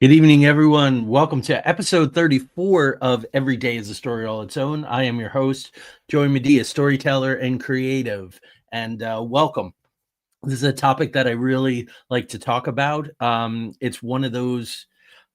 Good evening, everyone. Welcome to episode 34 of Every Day is a Story All Its Own. I am your host, Joey Medea, storyteller and creative, and welcome. This is a topic that I really like to talk about. It's one of those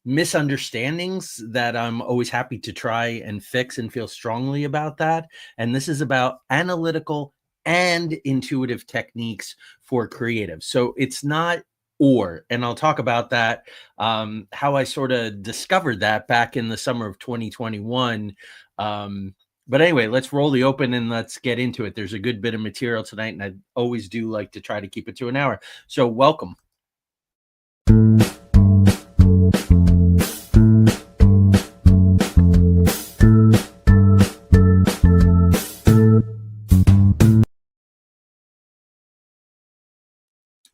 misunderstandings that I'm always happy to try and fix and feel strongly about that. And this is about analytical and intuitive techniques for creatives. So it's not and I'll talk about that, how I sort of discovered that back in the summer of 2021. But anyway, let's roll the open and let's get into it. There's a good bit of material tonight, and I always do like to try to keep it to an hour. So welcome.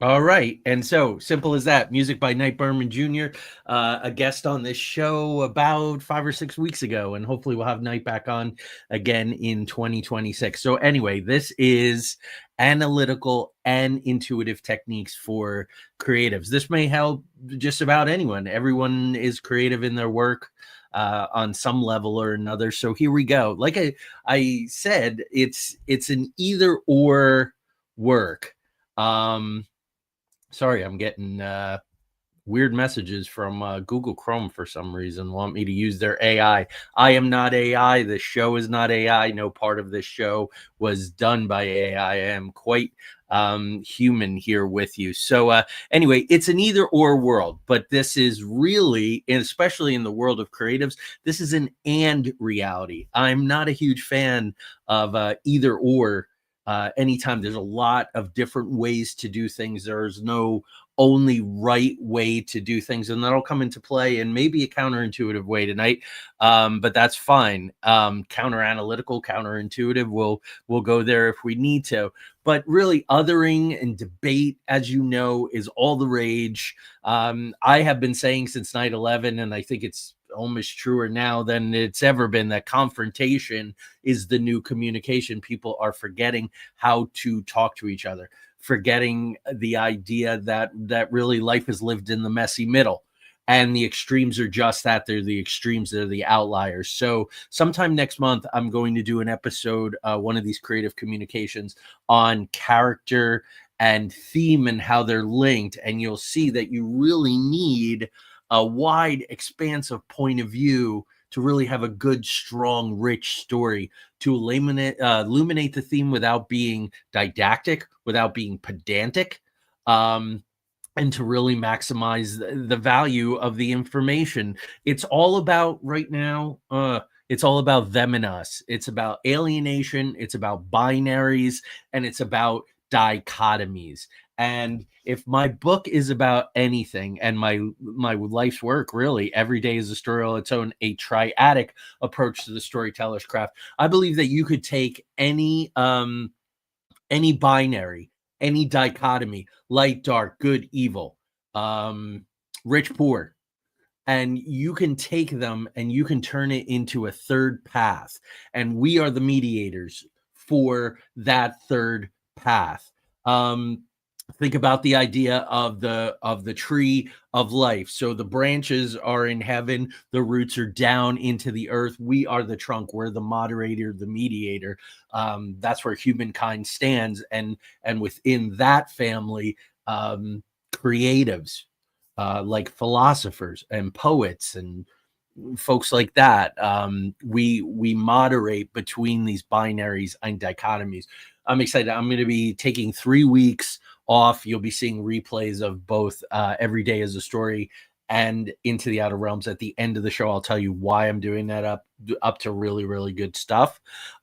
All right. And so simple as that. Music by Knight Berman Jr., a guest on this show about 5 or 6 weeks ago. And hopefully we'll have Knight back on again in 2026. So anyway, this is analytical and intuitive techniques for creatives. This may help just about anyone. Everyone is creative in their work on some level or another. So here we go. Like I said, it's an either or work. Sorry, I'm getting weird messages from Google Chrome for some reason, want me to use their AI. I am not AI. This show is not AI. No part of this show was done by AI. I am quite human here with you. So anyway, it's an either or world, but this is really, and especially in the world of creatives, this is an and reality. I'm not a huge fan of either or. Anytime there's a lot of different ways to do things, there's no only right way to do things, and that'll come into play in maybe a counterintuitive way tonight, but that's fine. Counter analytical, counterintuitive, we'll go there if we need to. But really, othering and debate, as you know, is all the rage. I have been saying since 9/11, and I think it's almost truer now than it's ever been, that confrontation is the new communication. People are forgetting how to talk to each other, forgetting the idea that really life is lived in the messy middle, and the extremes are just that. They're the extremes, they're the outliers. So sometime next month I'm going to do an episode, one of these creative communications, on character and theme and how they're linked, and you'll see that you really need a wide expansive point of view to really have a good, strong, rich story, to illuminate the theme without being didactic, without being pedantic, and to really maximize the value of the information. It's all about right now. It's all about them and us. It's about alienation. It's about binaries, and it's about dichotomies. And if my book is about anything, and my life's work, really, every day is a story all its own, a triadic approach to the storyteller's craft, I believe that you could take any binary, any dichotomy, light, dark, good, evil, rich, poor, and you can take them and you can turn it into a third path. And we are the mediators for that third path. Think about the idea of the tree of life. So the branches are in heaven, the roots are down into the earth. We are the trunk, we're the moderator, the mediator. That's where humankind stands, and within that family, creatives, like philosophers and poets and folks like that, we moderate between these binaries and dichotomies. I'm excited. I'm going to be taking 3 weeks off. You'll be seeing replays of both Every Day is a Story and Into the Outer Realms. At the end of the show, I'll tell you why I'm doing that, up to really, really good stuff.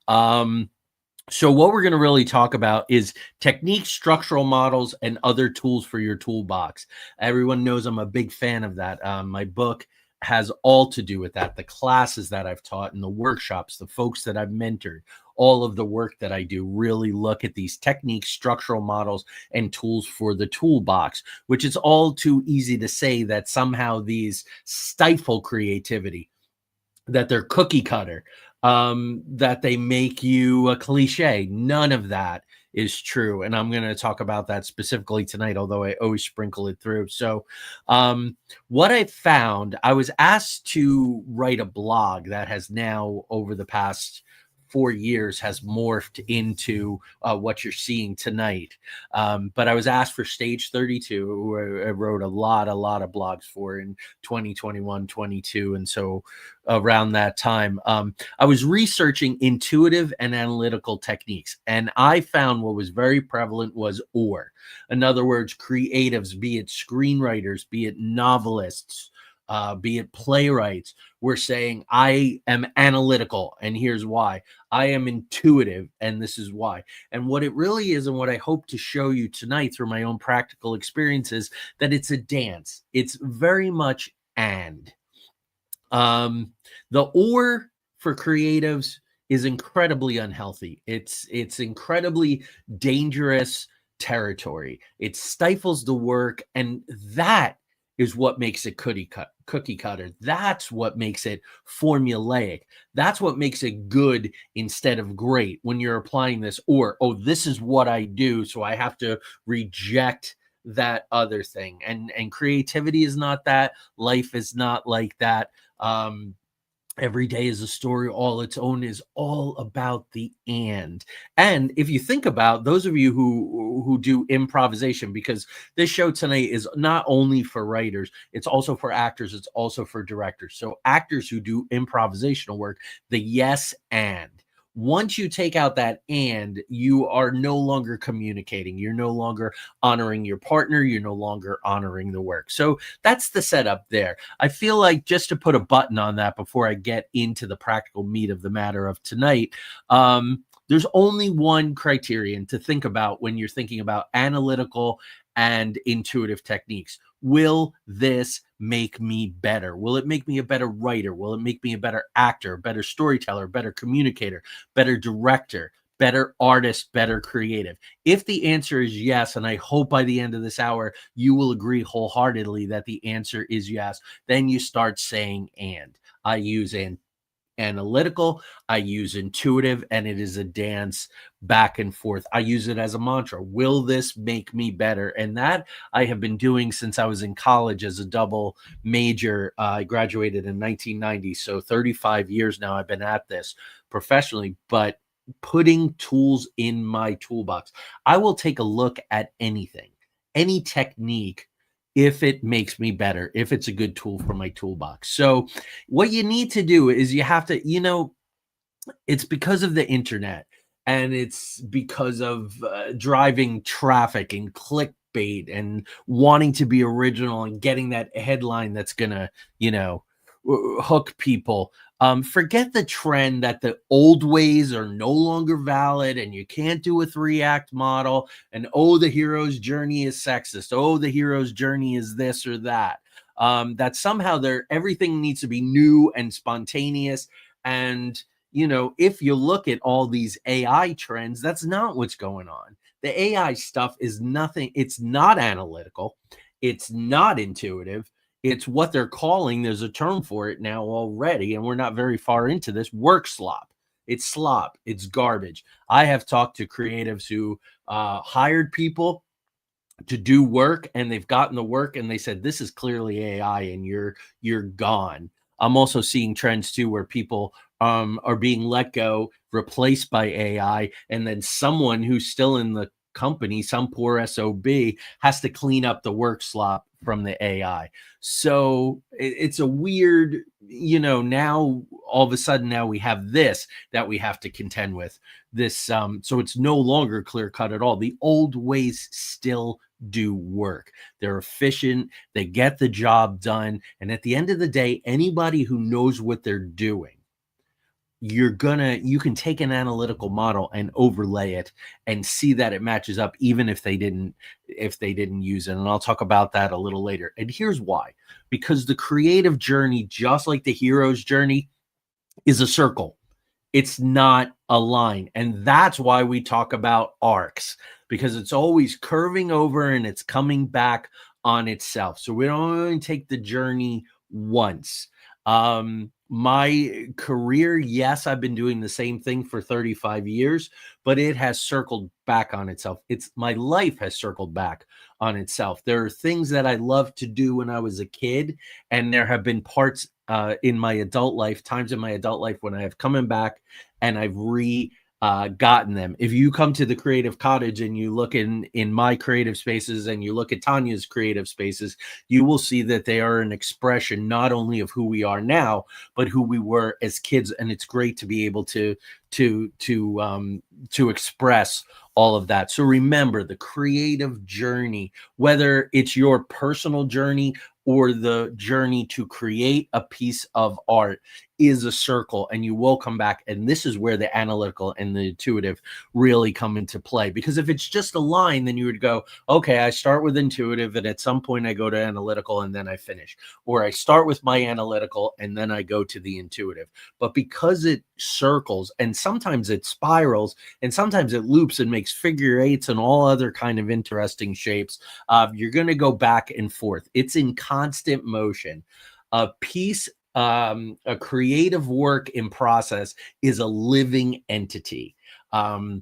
So what we're going to really talk about is techniques, structural models, and other tools for your toolbox. Everyone knows I'm a big fan of that. My book has all to do with that. The classes that I've taught and the workshops, the folks that I've mentored, all of the work that I do really look at these techniques, structural models, and tools for the toolbox, which is all too easy to say that somehow these stifle creativity, that they're cookie cutter, that they make you a cliche. None of that is true. And I'm going to talk about that specifically tonight, although I always sprinkle it through. So, what I found, I was asked to write a blog that has now, over the past 4 years, has morphed into what you're seeing tonight. But I was asked for Stage 32, who I wrote a lot of blogs for in 2021, 22. And so around that time, I was researching intuitive and analytical techniques. And I found what was very prevalent was or. In other words, creatives, be it screenwriters, be it novelists, be it playwrights, were saying, I am analytical, and here's why. I am intuitive, and this is why. And what it really is, and what I hope to show you tonight through my own practical experiences, that it's a dance. It's very much and. The or for creatives is incredibly unhealthy. It's incredibly dangerous territory. It stifles the work, and that is what makes it cookie cutter. That's what makes it formulaic. That's what makes it good instead of great when you're applying this or, oh, this is what I do, so I have to reject that other thing. And creativity is not that. Life is not like that. Every day is a story all its own, is all about the and. And if you think about those of you who do improvisation, because this show tonight is not only for writers, it's also for actors, it's also for directors. So actors who do improvisational work, the yes and. Once you take out that and, you are no longer communicating. You're no longer honoring your partner. You're no longer honoring the work. So that's the setup there. I feel like, just to put a button on that before I get into the practical meat of the matter of tonight, there's only one criterion to think about when you're thinking about analytical and intuitive techniques. Will this make me better? Will it make me a better writer? Will it make me a better actor, better storyteller, better communicator, better director, better artist, better creative? If the answer is yes, and I hope by the end of this hour you will agree wholeheartedly that the answer is yes, then you start saying and. I use analytical, I use intuitive, and it is a dance back and forth. I use it as a mantra. Will this make me better? And that I have been doing since I was in college as a double major. I graduated in 1990, so 35 years now I've been at this professionally, but putting tools in my toolbox. I will take a look at anything, any technique, if it makes me better, if it's a good tool for my toolbox. So what you need to do is you have to, it's because of the internet, and it's because of driving traffic and clickbait and wanting to be original and getting that headline that's gonna, hook people. Forget the trend that the old ways are no longer valid and you can't do a 3-act model, and oh, the hero's journey is sexist. Oh, the hero's journey is this or that. That somehow everything needs to be new and spontaneous. And if you look at all these AI trends, that's not what's going on. The AI stuff is nothing. It's not analytical. It's not intuitive. It's what they're calling, there's a term for it now already, and we're not very far into this, work slop. It's slop. It's garbage. I have talked to creatives who hired people to do work, and they've gotten the work, and they said, this is clearly AI, and you're gone. I'm also seeing trends too where people are being let go, replaced by AI, and then someone who's still in the company, some poor SOB, has to clean up the work slop from the AI. So it's a weird, now all of a sudden now we have this that we have to contend with. This, so it's no longer clear cut at all. The old ways still do work. They're efficient. They get the job done. And at the end of the day, anybody who knows what they're doing, you can take an analytical model and overlay it and see that it matches up, even if they didn't use it. And I'll talk about that a little later. And here's why: because the creative journey, just like the hero's journey, is a circle. It's not a line. And that's why we talk about arcs, because it's always curving over and it's coming back on itself. So we don't only take the journey once. My career, yes, I've been doing the same thing for 35 years, but it has circled back on itself. It's my life has circled back on itself. There are things that I loved to do when I was a kid, and there have been parts in my adult life, times in my adult life when I have coming back and I've gotten them. If you come to the Creative Cottage and you look in my creative spaces and you look at Tanya's creative spaces, you will see that they are an expression not only of who we are now, but who we were as kids. And it's great to be able to express all of that. So remember, the creative journey, whether it's your personal journey or the journey to create a piece of art, is a circle, and you will come back. And this is where the analytical and the intuitive really come into play. Because if it's just a line, then you would go, okay, I start with intuitive, and at some point I go to analytical, and then I finish. Or I start with my analytical, and then I go to the intuitive. But because it circles, and sometimes it spirals, and sometimes it loops and makes figure eights and all other kind of interesting shapes, you're going to go back and forth. It's in constant motion. A piece, a creative work in process, is a living entity. I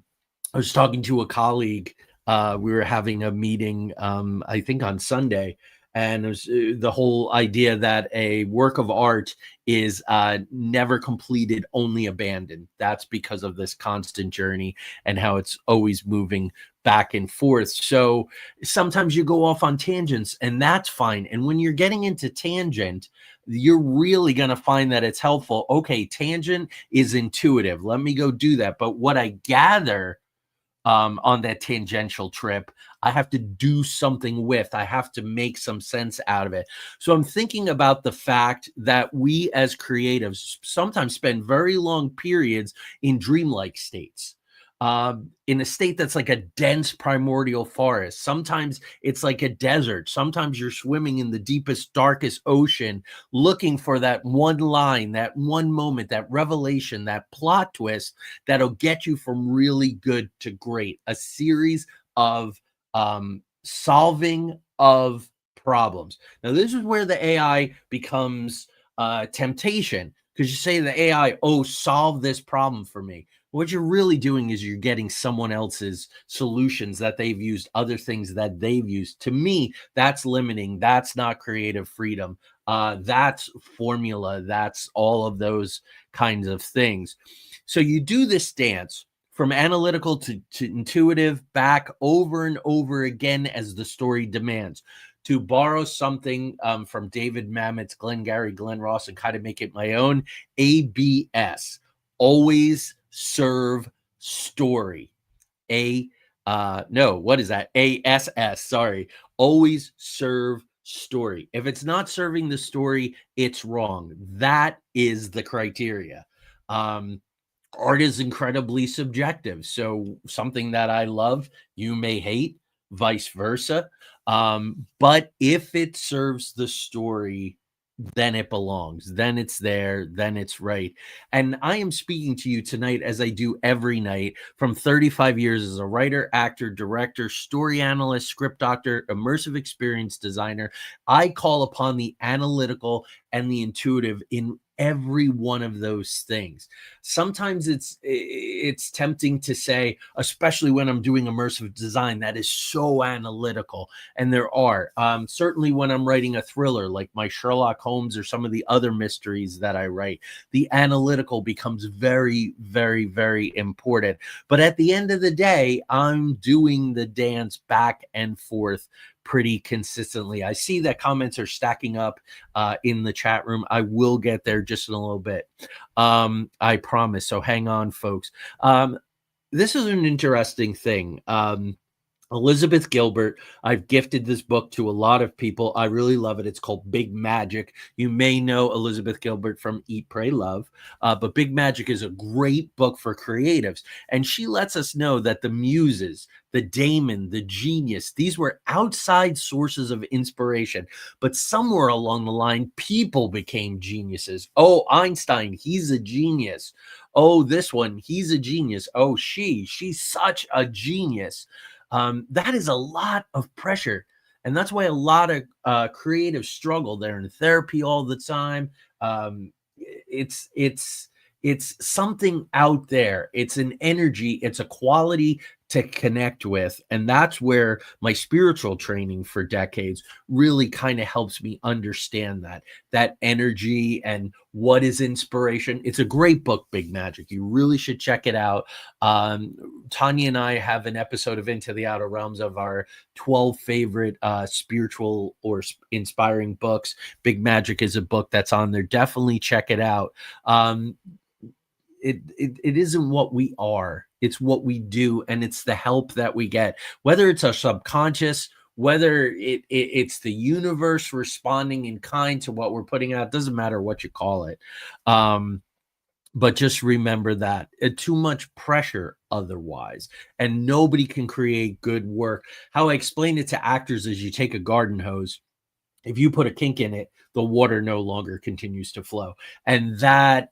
was talking to a colleague. We were having a meeting, I think on Sunday, and it was the whole idea that a work of art is never completed, only abandoned. That's because of this constant journey and how it's always moving back and forth. So sometimes you go off on tangents, and that's fine. And when you're getting into tangent, you're really going to find that it's helpful. Okay, tangent is intuitive. Let me go do that. But what I gather on that tangential trip, I have to do something with. I have to make some sense out of it. So I'm thinking about the fact that we as creatives sometimes spend very long periods in dreamlike states. In a state that's like a dense primordial forest. Sometimes it's like a desert. Sometimes you're swimming in the deepest, darkest ocean, looking for that one line, that one moment, that revelation, that plot twist that'll get you from really good to great. A series of solving of problems. Now, this is where the AI becomes temptation, because you say to the AI, oh, solve this problem for me. What you're really doing is you're getting someone else's solutions that they've used, other things that they've used. To me, that's limiting. That's not creative freedom. That's formula. That's all of those kinds of things. So you do this dance from analytical to intuitive, back over and over again as the story demands. To borrow something from David Mamet's Glengarry Glen Ross and kind of make it my own, ABS, always serve story. What is that? ASS, sorry. Always serve story. If it's not serving the story, it's wrong. That is the criteria. Art is incredibly subjective. So something that I love, you may hate, vice versa. But if it serves the story, then it belongs, then it's there, then it's right. And I am speaking to you tonight, as I do every night, from 35 years as a writer, actor, director, story analyst, script doctor, immersive experience designer. I call upon the analytical and the intuitive in every one of those things. Sometimes it's tempting to say, especially when I'm doing immersive design, that is so analytical. And there are certainly when I'm writing a thriller like my Sherlock Holmes or some of the other mysteries that I write, the analytical becomes very, very, very important. But at the end of the day, I'm doing the dance back and forth pretty consistently. I see that comments are stacking up in the chat room. I will get there just in a little bit. I promise. So hang on, folks. This is an interesting thing. Elizabeth Gilbert, I've gifted this book to a lot of people. I really love it. It's called Big Magic. You may know Elizabeth Gilbert from Eat, Pray, Love, but Big Magic is a great book for creatives. And she lets us know that the muses, the daemon, the genius, these were outside sources of inspiration. But somewhere along the line, people became geniuses. Oh, Einstein, he's a genius. Oh, this one, he's a genius. Oh, she's such a genius. That is a lot of pressure. And that's why a lot of creatives struggle. They're in therapy all the time. it's something out there. It's an energy, it's a quality to connect with. And that's where my spiritual training for decades really kind of helps me understand that energy and what is inspiration. It's a great book, Big Magic. You really should check it out. Tanya and I have an episode of Into the Outer Realms of our 12 favorite spiritual or inspiring books. Big Magic is a book that's on there. Definitely check it out. It isn't what we are, it's what we do, and it's the help that we get, whether it's our subconscious, whether it's the universe responding in kind to what we're putting out. Doesn't matter what you call it. But just remember that too much pressure otherwise, and nobody can create good work. How I explain it to actors is you take a garden hose, if you put a kink in it, the water no longer continues to flow. And that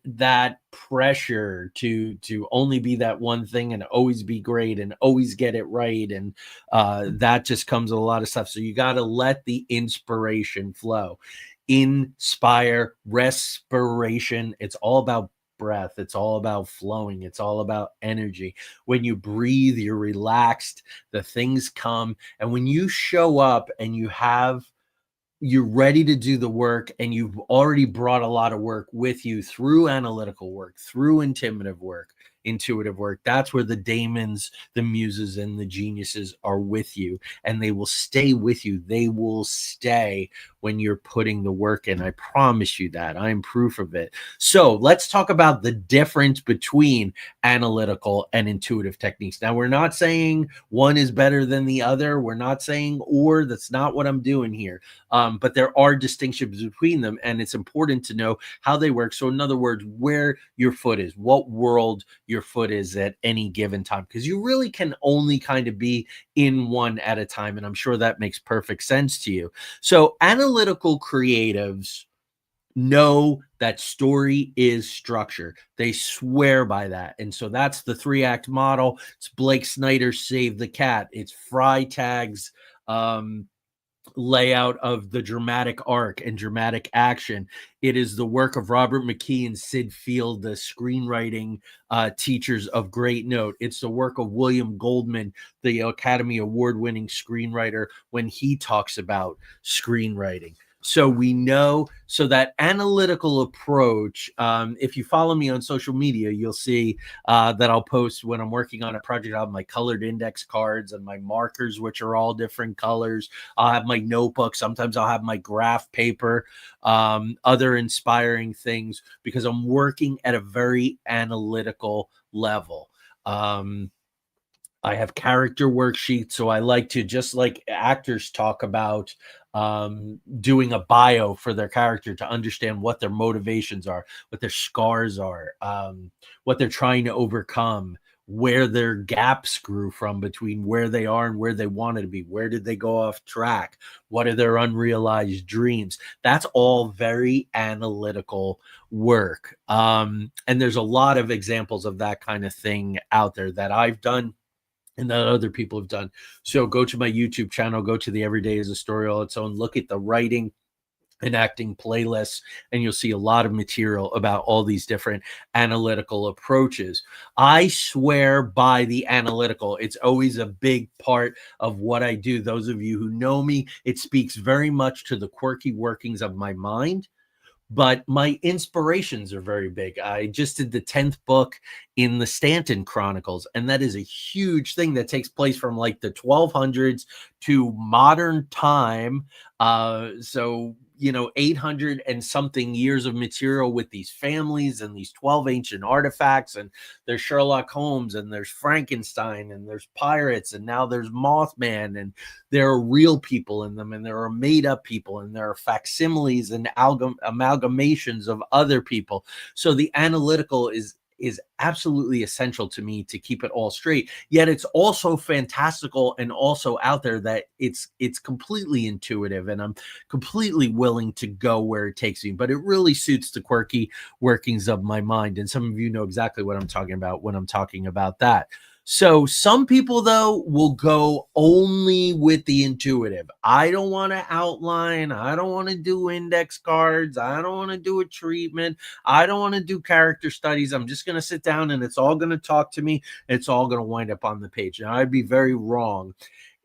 pressure to only be that one thing and always be great and always get it right, and that just comes with a lot of stuff. So you got to let the inspiration flow. Inspire, respiration. It's all about breath. It's all about flowing. It's all about energy. When you breathe, you're relaxed, the things come. And when you show up and you're ready to do the work, and you've already brought a lot of work with you through analytical work, through intuitive work, that's where the daemons, the muses, and the geniuses are with you, and they will stay with you. They will stay when you're putting the work in. I promise you that. I'm proof of it. So let's talk about the difference between analytical and intuitive techniques. Now, we're not saying one is better than the other. We're not saying or. That's not what I'm doing here. But there are distinctions between them, and it's important to know how they work. So in other words, where your foot is, what world your foot is at any given time, because you really can only kind of be in one at a time. And I'm sure that makes perfect sense to you. So analytical creatives know that story is structure. They swear by that. And so that's the 3-act model. It's Blake Snyder's Save the Cat. It's Freitag's layout of the dramatic arc and dramatic action. It is the work of Robert McKee and Sid Field, the screenwriting teachers of great note. It's the work of William Goldman, the Academy Award-winning screenwriter, when he talks about screenwriting. So we know, so that analytical approach, if you follow me on social media, you'll see that I'll post when I'm working on a project. I'll have my colored index cards and my markers, which are all different colors. I'll have my notebook. Sometimes I'll have my graph paper, other inspiring things, because I'm working at a very analytical level. I have character worksheets. So I like to, just like actors talk about doing a bio for their character, to understand what their motivations are, what their scars are, what they're trying to overcome, where their gaps grew from between where they are and where they wanted to be. Where did they go off track? What are their unrealized dreams? That's all very analytical work. And there's a lot of examples of that kind of thing out there that I've done and that other people have done. So go to my YouTube channel, go to the Everyday is a Story All Its Own, look at the writing and acting playlists, and you'll see a lot of material about all these different analytical approaches. I swear by the analytical. It's always a big part of what I do. Those of you who know me, it speaks very much to the quirky workings of my mind. But my inspirations are very big. I just did the 10th book in the Stanton Chronicles, and that is a huge thing that takes place from like the 1200s to modern time. So 800 and something years of material with these families and these 12 ancient artifacts, and there's Sherlock Holmes, and there's Frankenstein, and there's pirates, and now there's Mothman, and there are real people in them, and there are made up people, and there are facsimiles and amalgamations of other people. So the analytical is absolutely essential to me to keep it all straight. Yet it's also fantastical and also out there that it's completely intuitive, and I'm completely willing to go where it takes me. But it really suits the quirky workings of my mind. And some of you know exactly what I'm talking about when I'm talking about that. So some people though will go only with the intuitive. I don't want to outline. I don't want to do index cards. I don't want to do a treatment. I don't want to do character studies. I'm just going to sit down and it's all going to talk to me. It's all going to wind up on the page. Now I'd be very wrong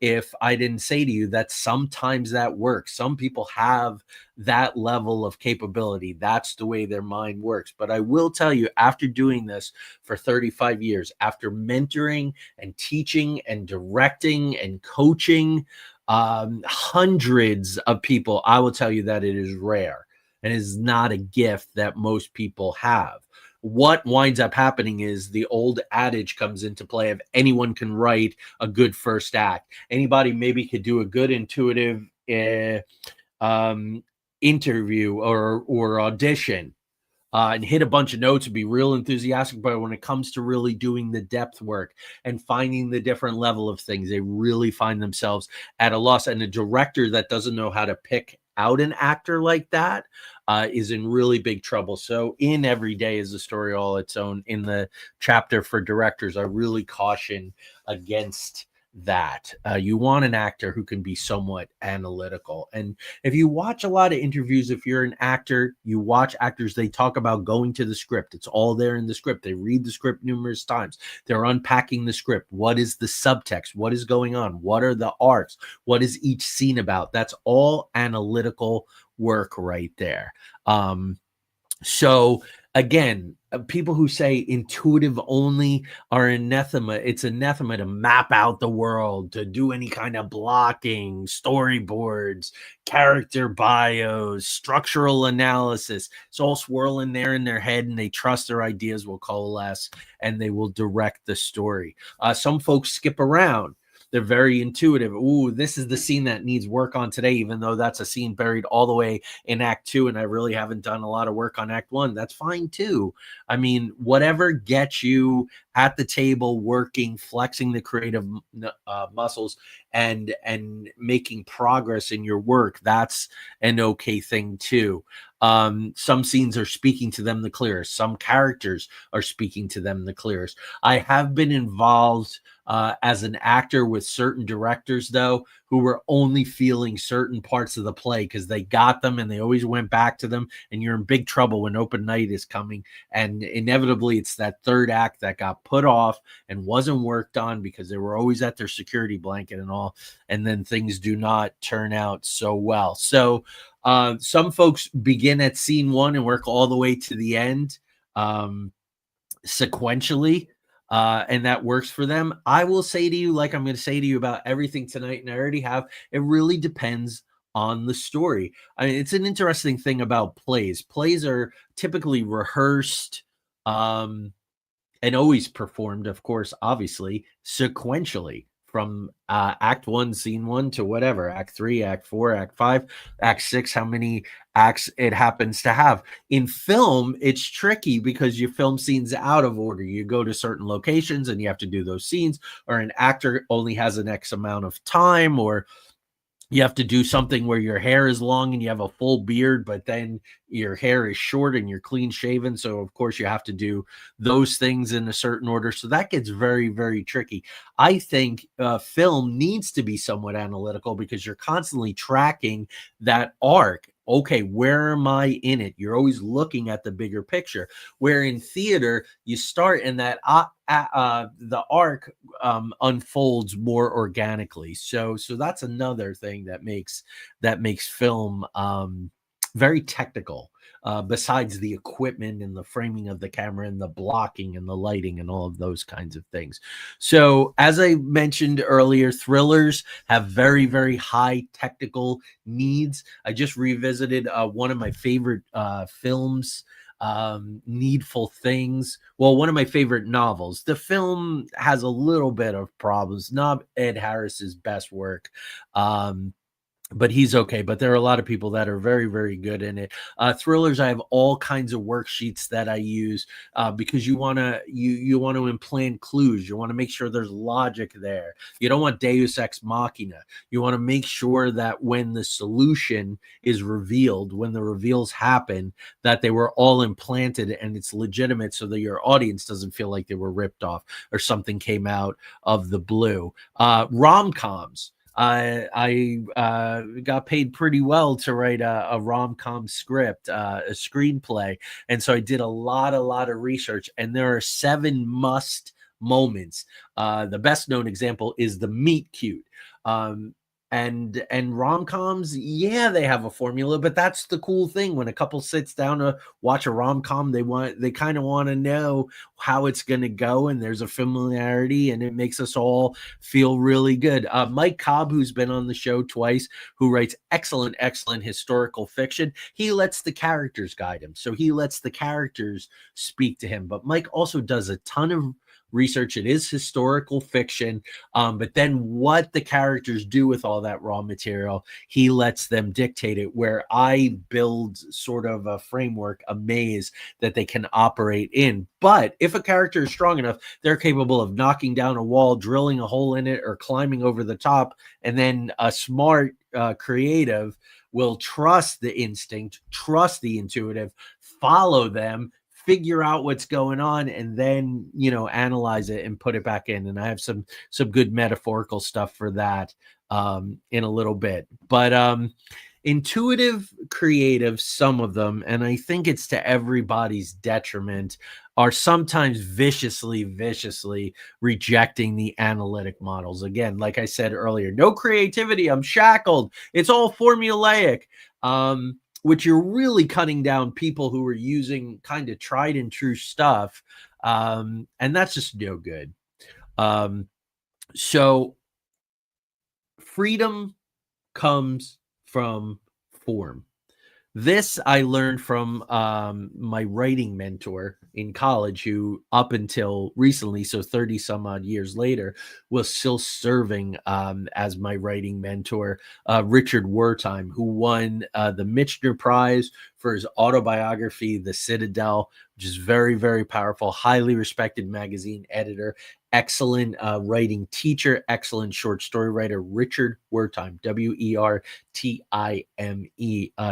if I didn't say to you that sometimes that works. Some people have that level of capability. That's the way their mind works. But I will tell you, after doing this for 35 years, after mentoring and teaching and directing and coaching hundreds of people, I will tell you that it is rare and is not a gift that most people have. What winds up happening is the old adage comes into play of anyone can write a good first act. Anybody maybe could do a good intuitive um, interview or audition and hit a bunch of notes and be real enthusiastic. But when it comes to really doing the depth work and finding the different level of things, they really find themselves at a loss. And a director that doesn't know how to pick out an actor like that is in really big trouble. So in Every Day is a story all its own. In the chapter for directors, I really caution against that. You want an actor who can be somewhat analytical. And if you watch a lot of interviews, if you're an actor, you watch actors, they talk about going to the script. It's all there in the script. They read the script numerous times. They're unpacking the script. What is the subtext? What is going on? What are the arcs? What is each scene about? That's all analytical work right there. So again, people who say intuitive only are anathema. It's anathema to map out the world, to do any kind of blocking, storyboards, character bios, structural analysis. It's all swirling there in their head, and they trust their ideas will coalesce and they will direct the story. Some folks skip around. They're very intuitive. Ooh, this is the scene that needs work on today, even though that's a scene buried all the way in Act 2, and I really haven't done a lot of work on Act 1. That's fine too. I mean, whatever gets you at the table, working, flexing the creative muscles, and making progress in your work, that's an okay thing too. Some scenes are speaking to them the clearest. Some characters are speaking to them the clearest. I have been involved as an actor with certain directors, though, who were only feeling certain parts of the play because they got them and they always went back to them. And you're in big trouble when open night is coming. And inevitably, it's that third act that got put off and wasn't worked on because they were always at their security blanket and all. And then things do not turn out so well. So some folks begin at scene one and work all the way to the end sequentially. And that works for them. I will say to you, like I'm going to say to you about everything tonight, and I already have, it really depends on the story. I mean, it's an interesting thing about plays. Plays are typically rehearsed and always performed, of course, obviously, sequentially from Act 1, Scene 1 to whatever, Act 3, Act 4, Act 5, Act 6, how many acts it happens to have. In film, it's tricky because you film scenes out of order. You go to certain locations and you have to do those scenes, or an actor only has an X amount of time, or you have to do something where your hair is long and you have a full beard, but then your hair is short and you're clean shaven. So of course you have to do those things in a certain order. So that gets very, very tricky. I think film needs to be somewhat analytical because you're constantly tracking that arc. Okay, where am I in it? You're always looking at the bigger picture. Where in theater, you start and that the arc unfolds more organically. So that's another thing that makes film very technical. Besides the equipment and the framing of the camera and the blocking and the lighting and all of those kinds of things. So as I mentioned earlier, thrillers have very, very high technical needs. I just revisited one of my favorite films, Needful Things. Well, one of my favorite novels. The film has a little bit of problems. Not Ed Harris's best work. but he's okay. But there are a lot of people that are very, very good in it. Thrillers, I have all kinds of worksheets that I use because you want to implant clues. You want to make sure there's logic there. You don't want Deus ex machina. You want to make sure that when the solution is revealed, when the reveals happen, that they were all implanted and it's legitimate, so that your audience doesn't feel like they were ripped off or something came out of the blue. Rom-coms. I got paid pretty well to write a rom-com script, a screenplay, and so I did a lot of research. And there are 7 must moments. The best known example is the meet cute. And rom-coms, yeah, they have a formula, but that's the cool thing. When a couple sits down to watch a rom-com, they kind of want to know how it's going to go, and there's a familiarity, and it makes us all feel really good. Mike Cobb, who's been on the show twice, who writes excellent historical fiction, he lets the characters guide him. So he lets the characters speak to him. But Mike also does a ton of research. It is historical fiction, but then what the characters do with all that raw material, he lets them dictate it, where I build sort of a framework, a maze that they can operate in. But if a character is strong enough, they're capable of knocking down a wall, drilling a hole in it, or climbing over the top. And then a smart creative will trust the instinct, trust the intuitive, follow them, figure out what's going on, and then analyze it and put it back in. And I have some good metaphorical stuff for that in a little bit. But intuitive creative, some of them, and I think it's to everybody's detriment, are sometimes viciously rejecting the analytic models. Again, like I said earlier, no creativity, I'm shackled, it's all formulaic. Which you're really cutting down people who are using kind of tried and true stuff. And that's just no good. So freedom comes from form. This I learned from my writing mentor in college, who up until recently, so 30 some odd years later, was still serving as my writing mentor, Richard Wertheim, who won the Michener Prize for his autobiography, The Citadel, which is very, very powerful, highly respected magazine editor, excellent writing teacher, excellent short story writer. Richard Wertheim, Wertime.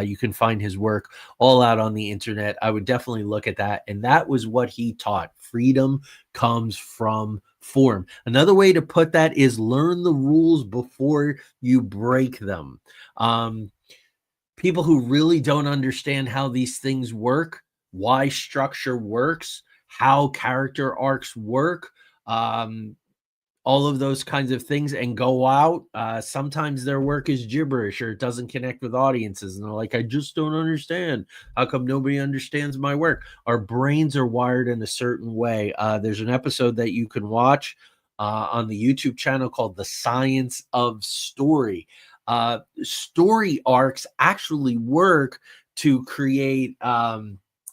You can find his work all out on the internet. I would definitely look at that. And that was what he taught. Freedom comes from form. Another way to put that is learn the rules before you break them. People who really don't understand how these things work, why structure works, how character arcs work, all of those kinds of things, and go out. Sometimes their work is gibberish, or it doesn't connect with audiences. And they're like, I just don't understand. How come nobody understands my work? Our brains are wired in a certain way. There's an episode that you can watch on the YouTube channel called The Science of Story. Story arcs actually work to create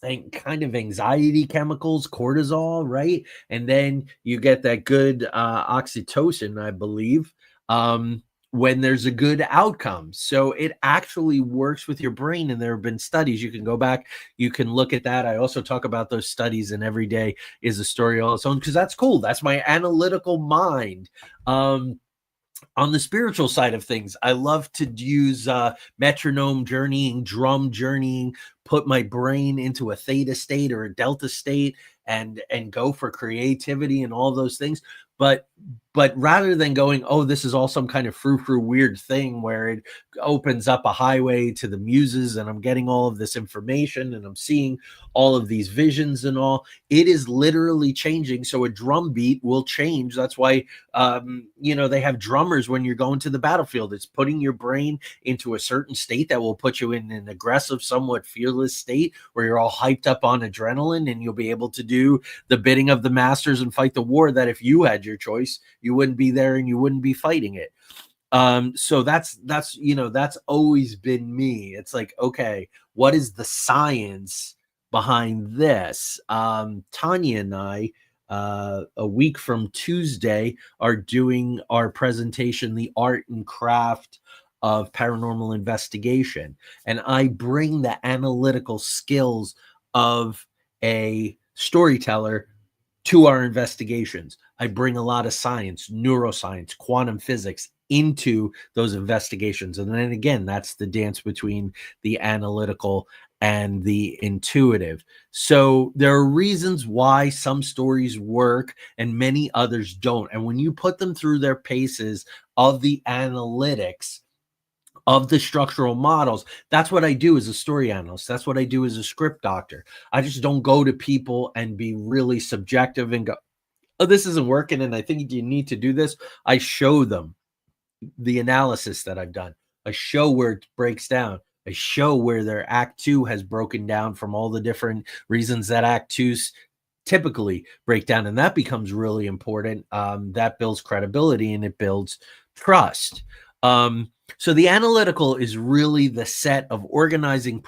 and kind of anxiety chemicals, cortisol, right? And then you get that good oxytocin, I believe, when there's a good outcome. So it actually works with your brain. And there have been studies. You can go back, you can look at that. I also talk about those studies in Every Day is a Story All Its Own, because that's cool. That's my analytical mind. On the spiritual side of things, I love to use metronome journeying, drum journeying, put my brain into a theta state or a delta state, and go for creativity and all those things. But rather than going, oh, this is all some kind of frou-frou weird thing where it opens up a highway to the muses and I'm getting all of this information and I'm seeing all of these visions and all, it is literally changing. So a drum beat will change. That's why, they have drummers when you're going to the battlefield. It's putting your brain into a certain state that will put you in an aggressive, somewhat fearless state where you're all hyped up on adrenaline, and you'll be able to do the bidding of the masters and fight the war that if you had your choice, you wouldn't be there and you wouldn't be fighting it. So that's always been me. It's like, okay, what is the science behind this? Tanya and I, a week from Tuesday, are doing our presentation, The Art and Craft of paranormal investigation, and I bring the analytical skills of a storyteller to our investigations. I bring a lot of science, neuroscience, quantum physics into those investigations. And then again, that's the dance between the analytical and the intuitive. So there are reasons why some stories work and many others don't. And when you put them through their paces of the analytics, of the structural models, that's what I do as a story analyst. That's what I do as a script doctor. I just don't go to people and be really subjective and go, oh, this isn't working and I think you need to do this. I show them the analysis that I've done. I show where it breaks down. I show where their act two has broken down from all the different reasons that act twos typically break down. And that becomes really important. That builds credibility and it builds trust. So the analytical is really the set of organizing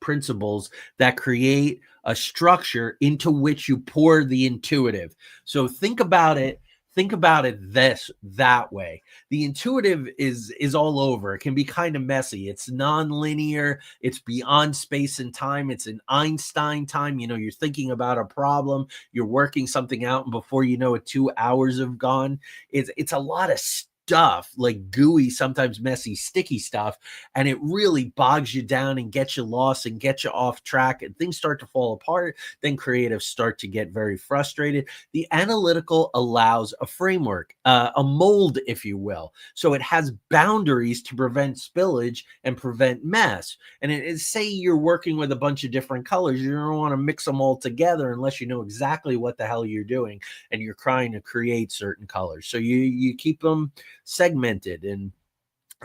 principles that create a structure into which you pour the intuitive. So think about it that way. The intuitive is all over. It can be kind of messy. It's non-linear. It's beyond space and time. It's an Einstein time. You know, you're thinking about a problem, you're working something out, and before you know it, 2 hours have gone. It's a lot of stuff, like gooey, sometimes messy, sticky stuff, and it really bogs you down and gets you lost and gets you off track, and things start to fall apart. Then creatives start to get very frustrated. The analytical allows a framework, a mold, if you will. So it has boundaries to prevent spillage and prevent mess. And say you're working with a bunch of different colors, you don't want to mix them all together unless you know exactly what the hell you're doing and you're trying to create certain colors. So you keep them segmented. And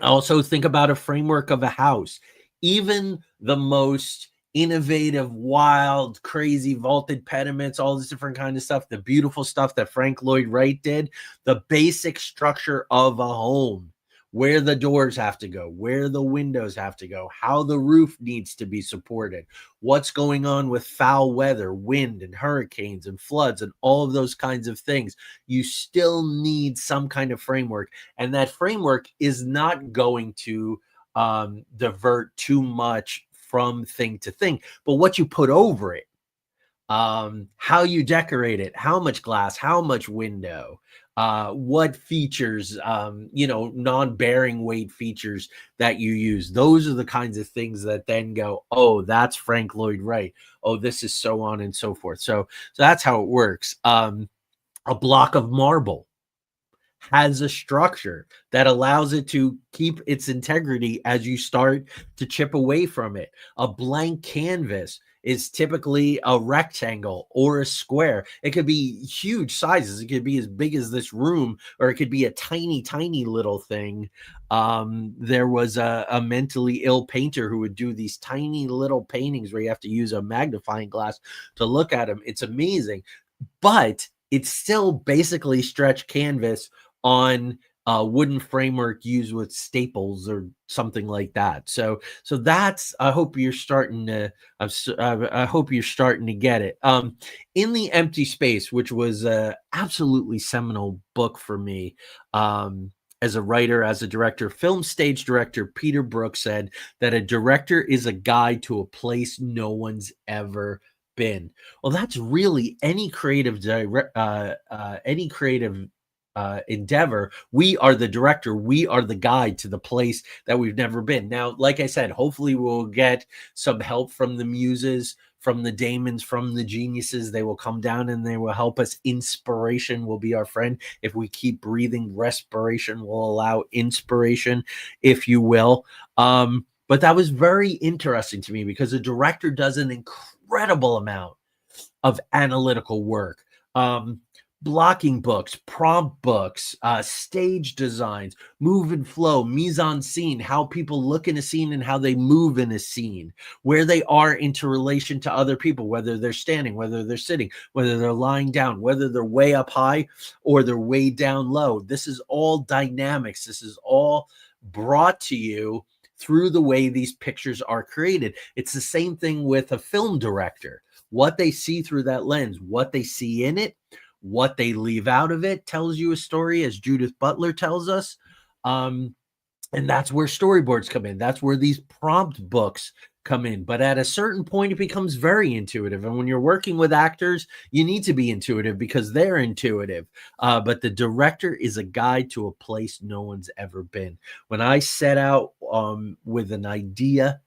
also think about a framework of a house. Even the most innovative, wild, crazy vaulted pediments, all this different kind of stuff, the beautiful stuff that Frank Lloyd Wright did, the basic structure of a home, where the doors have to go, where the windows have to go, how the roof needs to be supported, what's going on with foul weather, wind and hurricanes and floods and all of those kinds of things. You still need some kind of framework. And that framework is not going to divert too much from thing to thing, but what you put over it, how you decorate it, how much glass, how much window, what features, non-bearing weight features that you use. Those are the kinds of things that then go, oh, that's Frank Lloyd Wright. Oh, this is so on and so forth. So that's how it works. A block of marble has a structure that allows it to keep its integrity as you start to chip away from it. A blank canvas is typically a rectangle or a square. It could be huge sizes. It could be as big as this room, or it could be a tiny, tiny little thing. There was a mentally ill painter who would do these tiny little paintings where you have to use a magnifying glass to look at them. It's amazing, but it's still basically stretched canvas on a wooden framework used with staples or something like that. So that's, I hope you're starting to, I hope you're starting to get it. In the Empty Space, which was a absolutely seminal book for me, as a writer, as a director, film stage director, Peter Brook said that a director is a guide to a place no one's ever been. Well, that's really any creative endeavor. We are the director. We are the guide to the place that we've never been. Now, like I said, hopefully we'll get some help from the muses, from the daemons, from the geniuses. They will come down and they will help us. Inspiration will be our friend. If we keep breathing, respiration will allow inspiration, if you will. But that was very interesting to me because a director does an incredible amount of analytical work. Blocking books, prompt books, stage designs, move and flow, mise en scene, how people look in a scene and how they move in a scene, where they are into relation to other people, whether they're standing, whether they're sitting, whether they're lying down, whether they're way up high or they're way down low. This is all dynamics. This is all brought to you through the way these pictures are created. It's the same thing with a film director. What they see through that lens, what they see in it, what they leave out of it tells you a story, as Judith Butler tells us. And that's where storyboards come in. That's where these prompt books come in. But at a certain point, it becomes very intuitive. And when you're working with actors, you need to be intuitive because they're intuitive. But the director is a guide to a place no one's ever been. When I set out with an idea,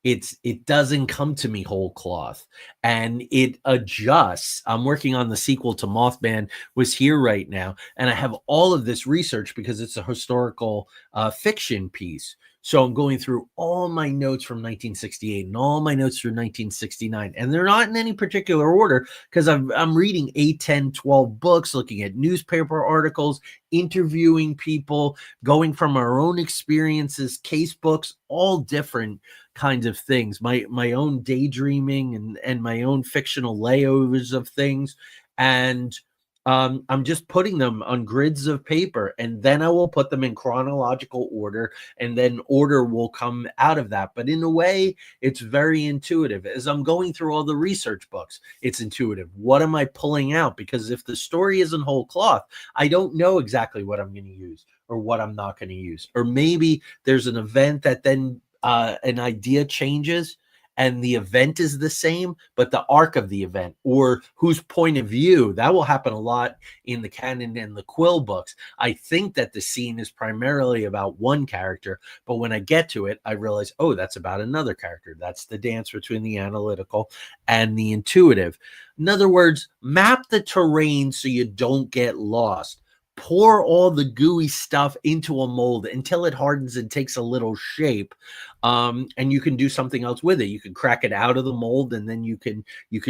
it doesn't come to me whole cloth, and it adjusts. I'm working on the sequel to Mothman Was Here right now, and I have all of this research because it's a historical fiction piece. So I'm going through all my notes from 1968 and all my notes from 1969, and they're not in any particular order because I'm reading 8, 10, 12 books, looking at newspaper articles, interviewing people, going from our own experiences, case books, all different kinds of things, my own daydreaming and my own fictional layovers of things. And I'm just putting them on grids of paper, and then I will put them in chronological order, and then order will come out of that. But in a way, it's very intuitive. As I'm going through all the research books, it's intuitive. What am I pulling out? Because if the story isn't whole cloth, I don't know exactly what I'm going to use or what I'm not going to use. Or maybe there's an event that then an idea changes and the event is the same, but the arc of the event or whose point of view, that will happen a lot in the canon and the Quill books. I think that the scene is primarily about one character, but when I get to it, I realize, oh, that's about another character. That's the dance between the analytical and the intuitive. In other words, map the terrain so you don't get lost. Pour all the gooey stuff into a mold until it hardens and takes a little shape, and you can do something else with it. You can crack it out of the mold, and then you can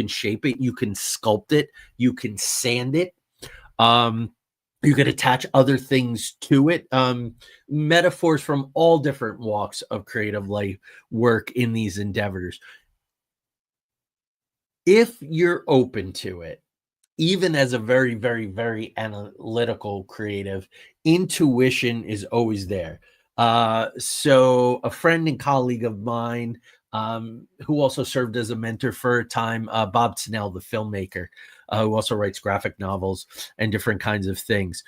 shape it, you can sculpt it, you can sand it, you can attach other things to it. Metaphors from all different walks of creative life work in these endeavors if you're open to it. Even as a very, very, very analytical creative, intuition is always there. So a friend and colleague of mine, who also served as a mentor for a time, Bob Snell, the filmmaker, who also writes graphic novels and different kinds of things.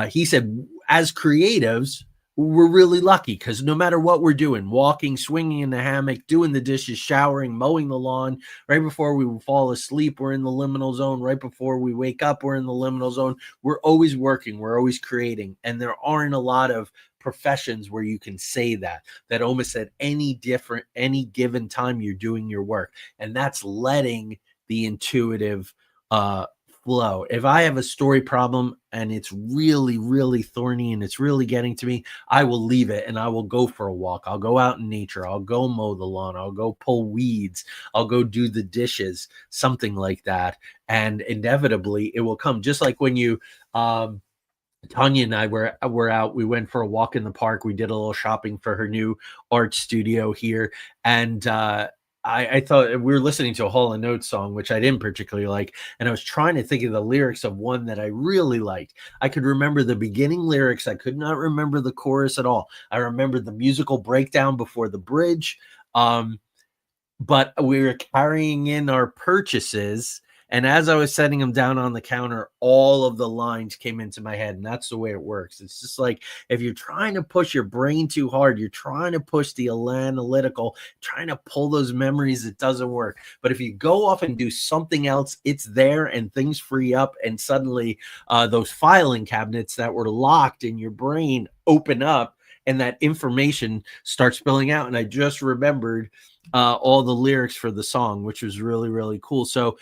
He said, as creatives, we're really lucky because no matter what we're doing, walking, swinging in the hammock, doing the dishes, showering, mowing the lawn, right before we fall asleep, we're in the liminal zone. Right before we wake up, we're in the liminal zone. We're always working. We're always creating. And there aren't a lot of professions where you can say that almost at any given time you're doing your work. And that's letting the intuitive flow. If I have a story problem and it's really, really thorny and it's really getting to me, I will leave it and I will go for a walk. I'll go out in nature. I'll go mow the lawn. I'll go pull weeds. I'll go do the dishes, something like that. And inevitably it will come. Just like when you, Tanya and I were out. We went for a walk in the park. We did a little shopping for her new art studio here. And I thought we were listening to a Hall & Oates song, which I didn't particularly like. And I was trying to think of the lyrics of one that I really liked. I could remember the beginning lyrics. I could not remember the chorus at all. I remember the musical breakdown before the bridge. But we were carrying in our purchases. And as I was setting them down on the counter, all of the lines came into my head. And that's the way it works. It's just like if you're trying to push your brain too hard, you're trying to push the analytical, trying to pull those memories, it doesn't work. But if you go off and do something else, it's there and things free up. And suddenly those filing cabinets that were locked in your brain open up and that information starts spilling out. And I just remembered all the lyrics for the song, which was really, really cool. So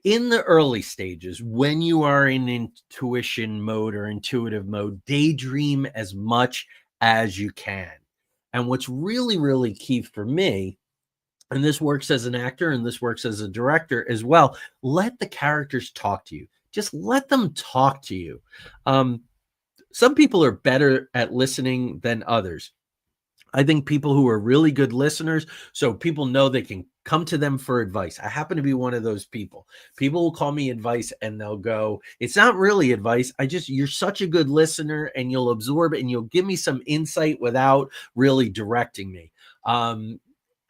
in the early stages, when you are in intuition mode or intuitive mode, daydream as much as you can. And what's really, really key for me, and this works as an actor and this works as a director as well, let the characters talk to you. Just let them talk to you. Some people are better at listening than others. I think people who are really good listeners, so people know they can come to them for advice. I happen to be one of those people. People will call me advice and they'll go, it's not really advice. You're such a good listener and you'll absorb it and you'll give me some insight without really directing me.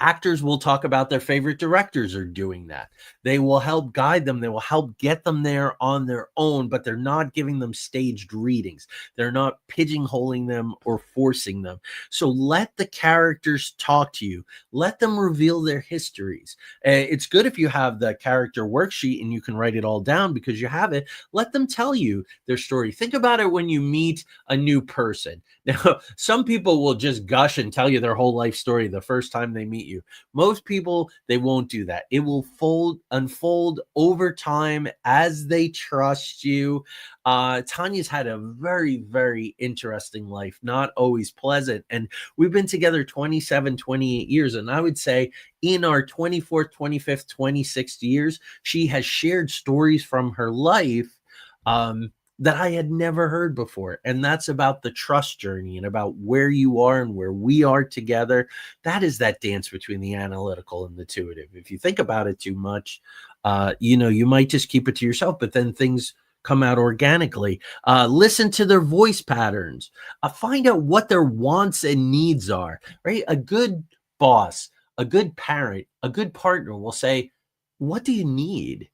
Actors will talk about their favorite directors are doing that. They will help guide them. They will help get them there on their own, but they're not giving them staged readings. They're not pigeonholing them or forcing them. So let the characters talk to you. Let them reveal their histories. It's good if you have the character worksheet and you can write it all down because you have it. Let them tell you their story. Think about it when you meet a new person. Now, some people will just gush and tell you their whole life story the first time they meet you. Most people, they won't do that. It will unfold over time as they trust you. Tanya's had a very, very interesting life, not always pleasant. And we've been together 27, 28 years. And I would say in our 24th, 25th, 26th years, she has shared stories from her life that I had never heard before. And that's about the trust journey and about where you are and where we are together. That is that dance between the analytical and the intuitive. If you think about it too much, you might just keep it to yourself, but then things come out organically. Listen to their voice patterns. Find out what their wants and needs are, right? A good boss, a good parent, a good partner will say, what do you need?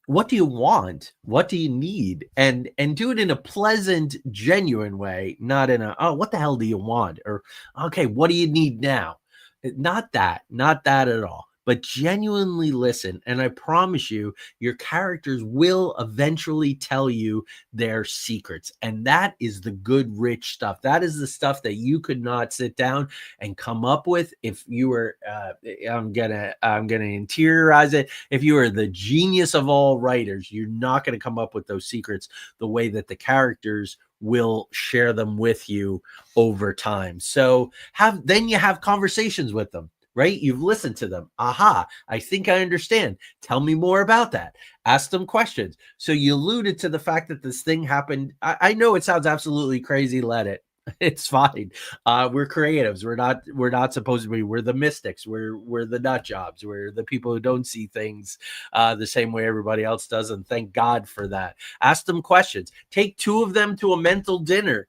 What do you want? What do you need? And do it in a pleasant, genuine way, not in a, oh, what the hell do you want? Or, okay, what do you need now? Not that at all, but genuinely listen. And I promise you, your characters will eventually tell you their secrets. And that is the good, rich stuff. That is the stuff that you could not sit down and come up with if you were, I'm gonna interiorize it. If you are the genius of all writers, you're not going to come up with those secrets the way that the characters will share them with you over time. So then you have conversations with them, right? You've listened to them. Aha, I think I understand. Tell me more about that. Ask them questions. So you alluded to the fact that this thing happened. I know it sounds absolutely crazy. Let it. It's fine. We're creatives. We're not supposed to be. We're the mystics. We're the nut jobs. We're the people who don't see things the same way everybody else does. And thank God for that. Ask them questions. Take two of them to a mental dinner.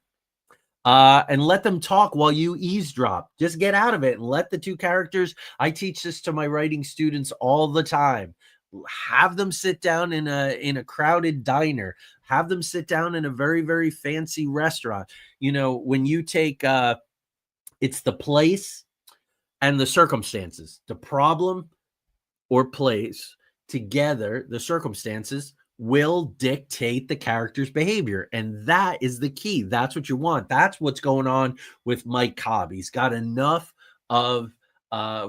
And let them talk while you eavesdrop. Just get out of it and let the two characters. I teach this to my writing students all the time. Have them sit down in a crowded diner. Have them sit down in a very, very fancy restaurant. When you take it's the place and the circumstances, the problem or place together, the circumstances will dictate the character's behavior. And that is the key. That's what you want. That's what's going on with Mike Cobb. He's got enough of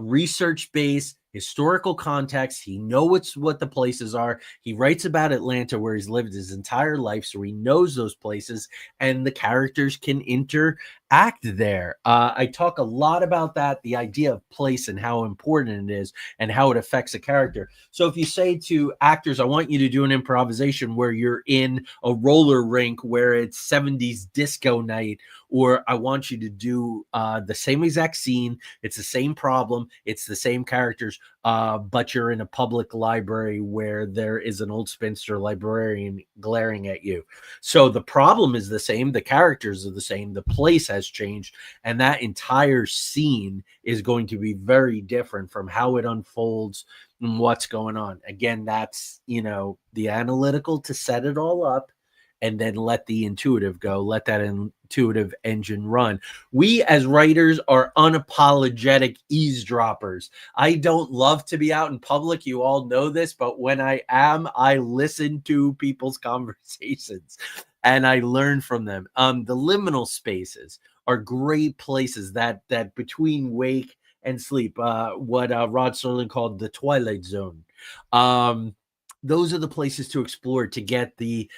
research-based historical context. He knows what the places are. He writes about Atlanta where he's lived his entire life, so he knows those places, and the characters can interact there. I talk a lot about that, the idea of place and how important it is and how it affects a character. So if you say to actors, I want you to do an improvisation where you're in a roller rink where it's 70s disco night, or I want you to do the same exact scene. It's the same problem. It's the same characters, but you're in a public library where there is an old spinster librarian glaring at you. So the problem is the same. The characters are the same. The place has changed. And that entire scene is going to be very different from how it unfolds and what's going on. Again, that's, the analytical to set it all up, and then let the intuitive go. Let that intuitive engine run. We as writers are unapologetic eavesdroppers. I don't love to be out in public. You all know this, but when I am, I listen to people's conversations and I learn from them. The liminal spaces are great places that between wake and sleep, what Rod Serling called the twilight zone. Those are the places to explore to get the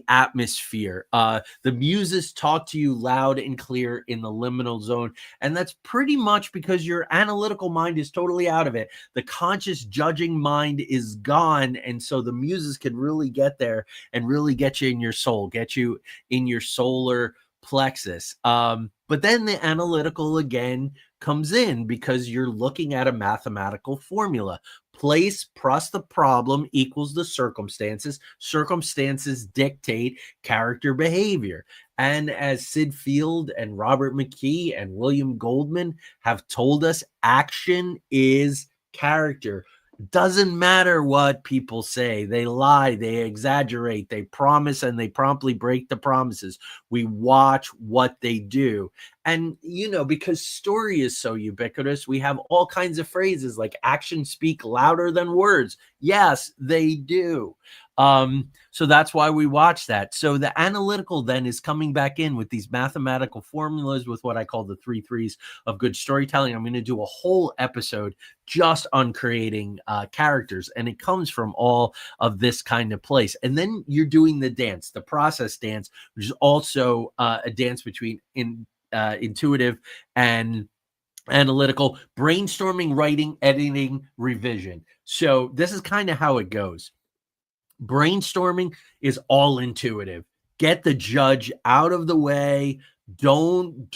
atmosphere. The muses talk to you loud and clear in the liminal zone. And that's pretty much because your analytical mind is totally out of it. The conscious judging mind is gone. And so the muses can really get there and really get you in your soul, get you in your solar plexus. But then the analytical again comes in because you're looking at a mathematical formula. Place plus the problem equals the circumstances. Circumstances dictate character behavior. And as Sid Field and Robert McKee and William Goldman have told us, action is character. Doesn't matter what people say. They lie, they exaggerate, they promise, and they promptly break the promises. We watch what they do. And, because story is so ubiquitous, we have all kinds of phrases like actions speak louder than words. Yes, they do. So that's why we watch that. So the analytical then is coming back in with these mathematical formulas with what I call the 3 threes of good storytelling. I'm going to do a whole episode just on creating characters, and it comes from all of this kind of place. And then you're doing the dance, the process dance, which is also a dance between intuitive and analytical, brainstorming, writing, editing, revision. So this is kind of how it goes. Brainstorming is all intuitive. Get the judge out of the way. Don't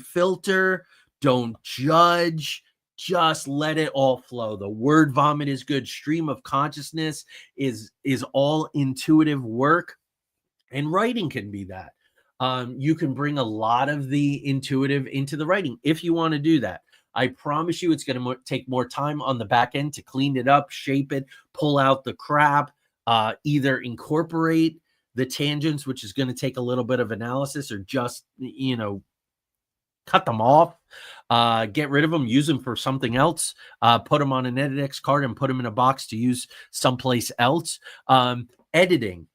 filter, don't judge. Just let it all flow. The word vomit is good. Stream of consciousness is all intuitive work, and writing can be that. You can bring a lot of the intuitive into the writing if you want to do that. I promise you it's going to take more time on the back end to clean it up, shape it, pull out the crap, either incorporate the tangents, which is going to take a little bit of analysis, or just, cut them off, get rid of them, use them for something else, put them on an edX card and put them in a box to use someplace else. Editing.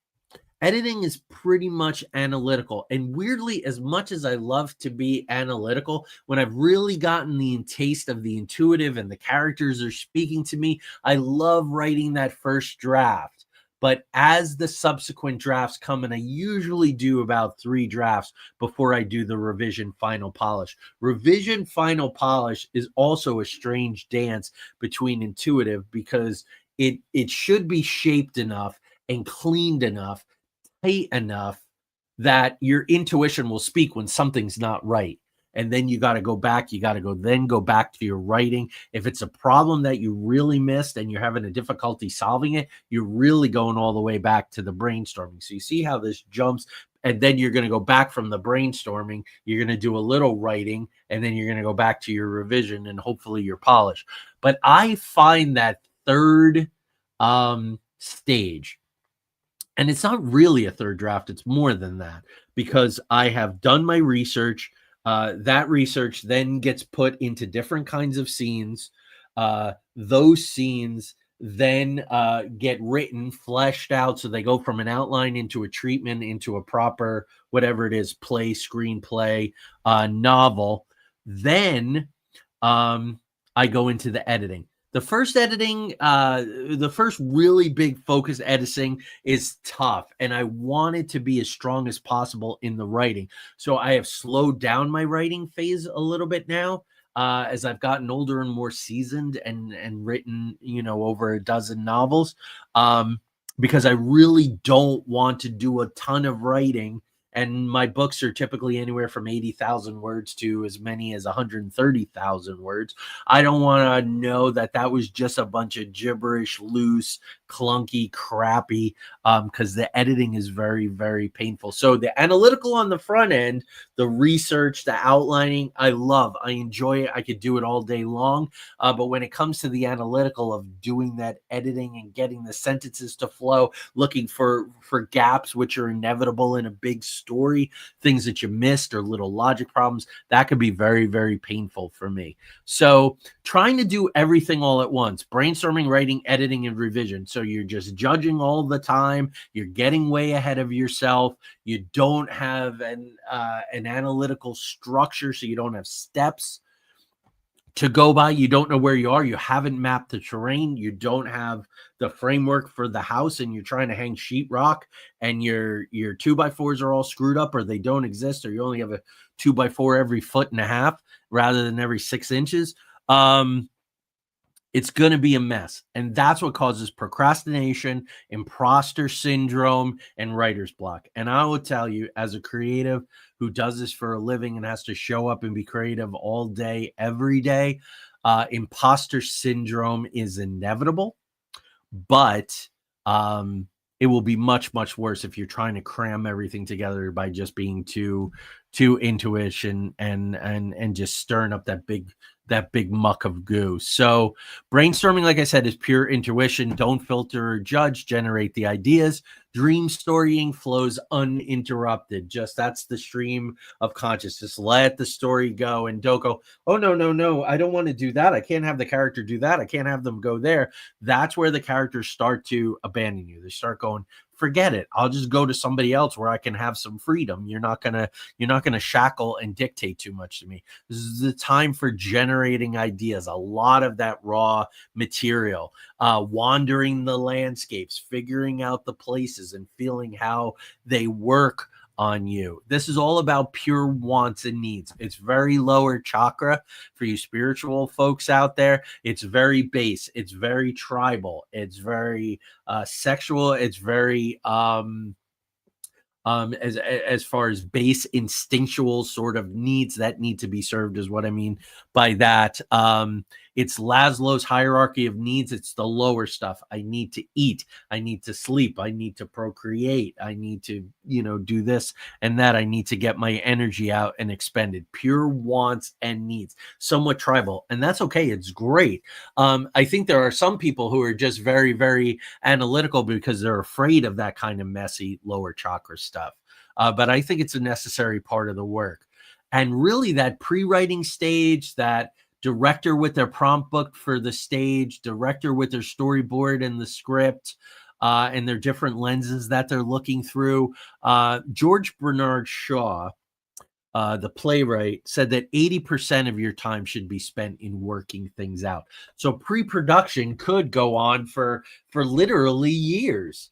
Editing is pretty much analytical. And weirdly, as much as I love to be analytical, when I've really gotten the taste of the intuitive and the characters are speaking to me, I love writing that first draft. But as the subsequent drafts come, and I usually do about 3 drafts before I do the revision final polish. Revision final polish is also a strange dance between intuitive, because it should be shaped enough and cleaned enough, tight enough, that your intuition will speak when something's not right. And then you got to go back. You got to go back to your writing. If it's a problem that you really missed and you're having a difficulty solving it, you're really going all the way back to the brainstorming. So you see how this jumps, and then you're going to go back from the brainstorming. You're going to do a little writing, and then you're going to go back to your revision and hopefully your polish. But I find that third stage, and it's not really a third draft, it's more than that, because I have done my research. That research then gets put into different kinds of scenes. Those scenes then get written, fleshed out, so they go from an outline into a treatment, into a proper, whatever it is, play, screenplay, novel. Then I go into the editing. The first editing, the first really big focus editing is tough, and I want it to be as strong as possible in the writing. So I have slowed down my writing phase a little bit now, as I've gotten older and more seasoned, and written, over a dozen novels, because I really don't want to do a ton of writing. And my books are typically anywhere from 80,000 words to as many as 130,000 words. I don't want to know that that was just a bunch of gibberish, loose, clunky, crappy, because the editing is very, very painful. So the analytical on the front end, the research, the outlining, I love. I enjoy it. I could do it all day long. But when it comes to the analytical of doing that editing and getting the sentences to flow, looking for gaps, which are inevitable in a big story, things that you missed or little logic problems, that could be very, very painful for me. So trying to do everything all at once, brainstorming, writing, editing, and revision. So you're just judging all the time. You're getting way ahead of yourself. You don't have an analytical structure, so you don't have steps to go by. You don't know where you are. You haven't mapped the terrain. You don't have the framework for the house, and you're trying to hang sheetrock, and your 2x4s are all screwed up, or they don't exist, or you only have a 2x4 every 1.5 feet rather than every 6 inches. It's going to be a mess. And that's what causes procrastination, imposter syndrome, and writer's block. And I will tell you, as a creative who does this for a living and has to show up and be creative all day, every day, imposter syndrome is inevitable. But it will be much, much worse if you're trying to cram everything together by just being too intuition and just stirring up that big muck of goo. So brainstorming, like I said, is pure intuition. Don't filter or judge, generate the ideas. Dream storying flows uninterrupted. Just that's the stream of consciousness. Let the story go and don't go, oh, no, no, no, I don't want to do that. I can't have the character do that. I can't have them go there. That's where the characters start to abandon you. They start going, forget it. I'll just go to somebody else where I can have some freedom. You're not gonna shackle and dictate too much to me. This is the time for generating ideas. A lot of that raw material, wandering the landscapes, figuring out the places and feeling how they work on you. This is all about pure wants and needs. It's very lower chakra for you spiritual folks out there. It's very base. It's very tribal. It's very sexual. It's very as far as base instinctual sort of needs that need to be served is what I mean by that. It's Maslow's hierarchy of needs. It's the lower stuff. I need to eat. I need to sleep. I need to procreate. I need to, do this and that. I need to get my energy out and expended. Pure wants and needs. Somewhat tribal. And that's okay. It's great. I think there are some people who are just very, very analytical because they're afraid of that kind of messy lower chakra stuff. But I think it's a necessary part of the work. And really that pre-writing stage, that director with their prompt book for the stage, director with their storyboard and the script, and their different lenses that they're looking through. George Bernard Shaw, the playwright, said that 80% of your time should be spent in working things out. So pre-production could go on for literally years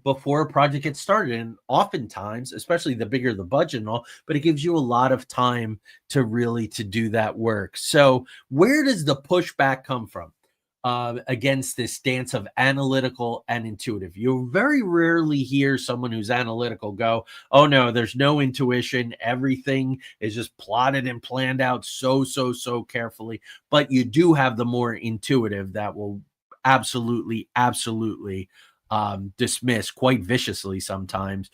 before a project gets started. And oftentimes, especially the bigger the budget and all, but it gives you a lot of time to really to do that work. So where does the pushback come from against this dance of analytical and intuitive? You very rarely hear someone who's analytical go, oh no, there's no intuition. Everything is just plotted and planned out so carefully. But you do have the more intuitive that will absolutely dismiss quite viciously sometimes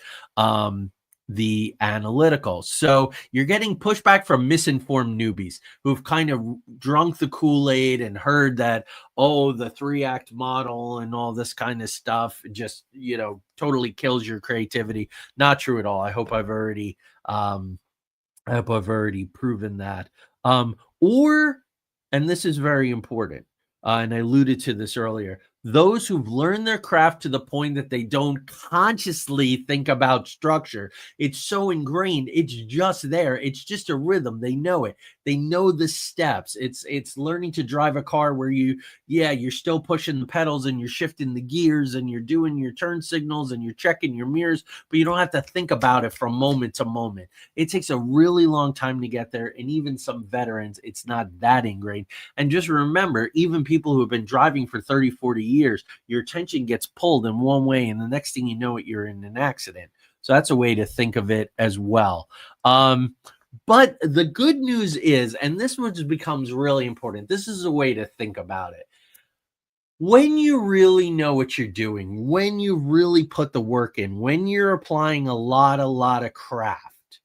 the analytical. So you're getting pushback from misinformed newbies who've kind of drunk the Kool-Aid and heard that, oh, the 3-act model and all this kind of stuff just, totally kills your creativity. Not true at all. I hope I've already proven that. And this is very important, and I alluded to this earlier, those who've learned their craft to the point that they don't consciously think about structure. It's so ingrained. It's just there. It's just a rhythm. They know it. They know the steps. It's learning to drive a car where you're still pushing the pedals and you're shifting the gears and you're doing your turn signals and you're checking your mirrors, but you don't have to think about it from moment to moment. It takes a really long time to get there. And even some veterans, it's not that ingrained. And just remember, even people who have been driving for 30, 40 years, your attention gets pulled in one way and the next thing you know it, you're in an accident. So that's a way to think of it as well. But the good news is, and this one just becomes really important, this is a way to think about it. When you really know what you're doing, when you really put the work in, when you're applying a lot of craft,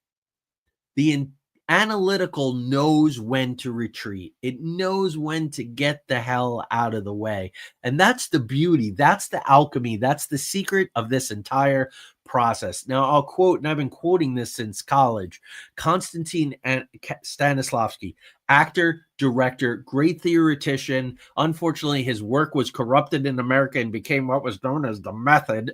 the analytical knows when to retreat. It knows when to get the hell out of the way. And that's the beauty. That's the alchemy. That's the secret of this entire process. Now, I'll quote, and I've been quoting this since college, Konstantin Stanislavski, actor, director, great theoretician. Unfortunately, his work was corrupted in America and became what was known as the method.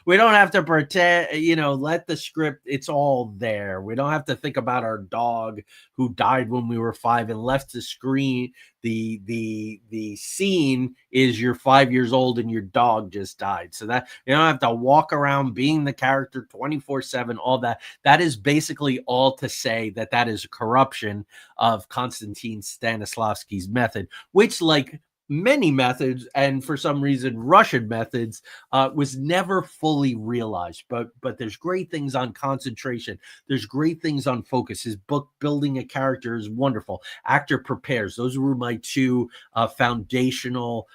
We don't have to pretend, let the script, it's all there. We don't have to think about our dog who died when we were 5 and left the screen. The scene is you're 5 years old and your dog just died. So that you don't have to walk around being the character 24/7, all that. That is basically all to say that is a corruption of Konstantin Stanislavski's method, which, like many methods, and for some reason Russian methods, was never fully realized. But there's great things on concentration. There's great things on focus. His book Building a Character is wonderful. Actor Prepares. Those were my two foundational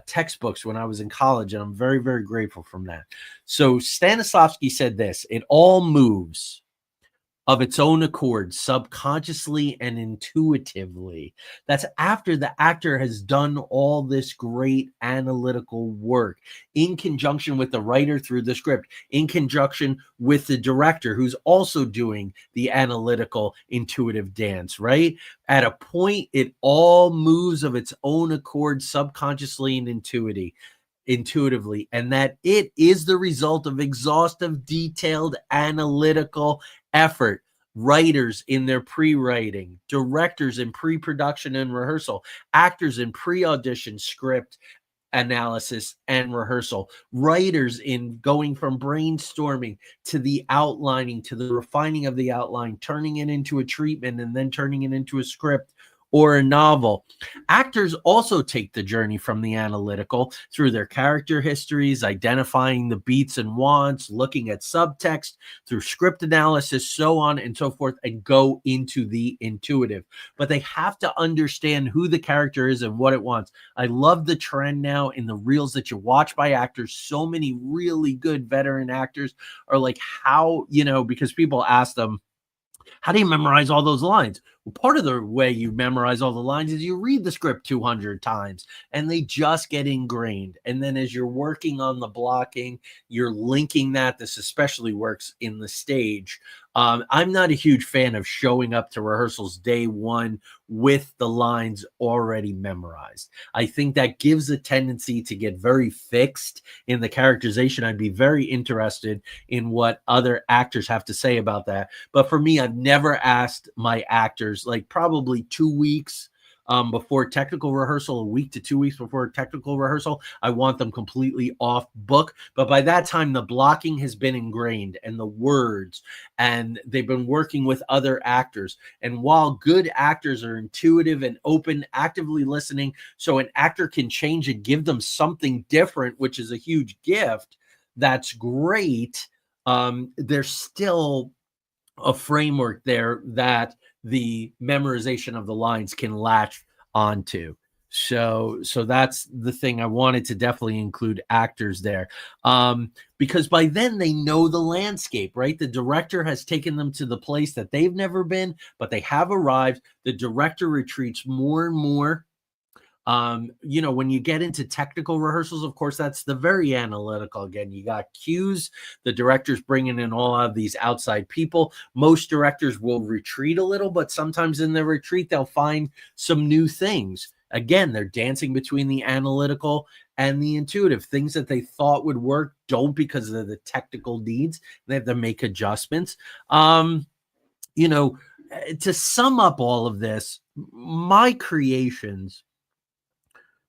textbooks when I was in college, and I'm very, very grateful from that. So Stanislavski said this: it all moves of its own accord, subconsciously and intuitively. That's after the actor has done all this great analytical work in conjunction with the writer through the script, in conjunction with the director who's also doing the analytical, intuitive dance, right? At a point, it all moves of its own accord, subconsciously and intuitively, and that it is the result of exhaustive, detailed, analytical effort. Writers in their pre-writing, directors in pre-production and rehearsal, actors in pre-audition, script analysis and rehearsal, writers in going from brainstorming to the outlining, to the refining of the outline, turning it into a treatment, and then turning it into a script or a novel. Actors also take the journey from the analytical through their character histories, identifying the beats and wants, looking at subtext, through script analysis, so on and so forth, and go into the intuitive. But they have to understand who the character is and what it wants. I love the trend now in the reels that you watch by actors. So many really good veteran actors are like, how, because people ask them, how do you memorize all those lines? Well, part of the way you memorize all the lines is you read the script 200 times and they just get ingrained. And then as you're working on the blocking, you're linking that. This especially works in the stage. I'm not a huge fan of showing up to rehearsals day one with the lines already memorized. I think that gives a tendency to get very fixed in the characterization. I'd be very interested in what other actors have to say about that. But for me, I've never asked my actors, like probably 2 weeks before technical rehearsal, a week to 2 weeks before technical rehearsal, I want them completely off book. But by that time, the blocking has been ingrained and the words, and they've been working with other actors. And while good actors are intuitive and open, actively listening, so an actor can change and give them something different, which is a huge gift, that's great. There's still a framework there that the memorization of the lines can latch onto. So that's the thing. I wanted to definitely include actors there, because by then they know the landscape, right? The director has taken them to the place that they've never been, but they have arrived. The director retreats more and more. When you get into technical rehearsals, of course, that's the very analytical. Again, you got cues. The director's bringing in all of these outside people. Most directors will retreat a little, but sometimes in their retreat, they'll find some new things. Again, they're dancing between the analytical and the intuitive. Things that they thought would work don't, because of the technical needs. They have to make adjustments. To sum up all of this, my creations,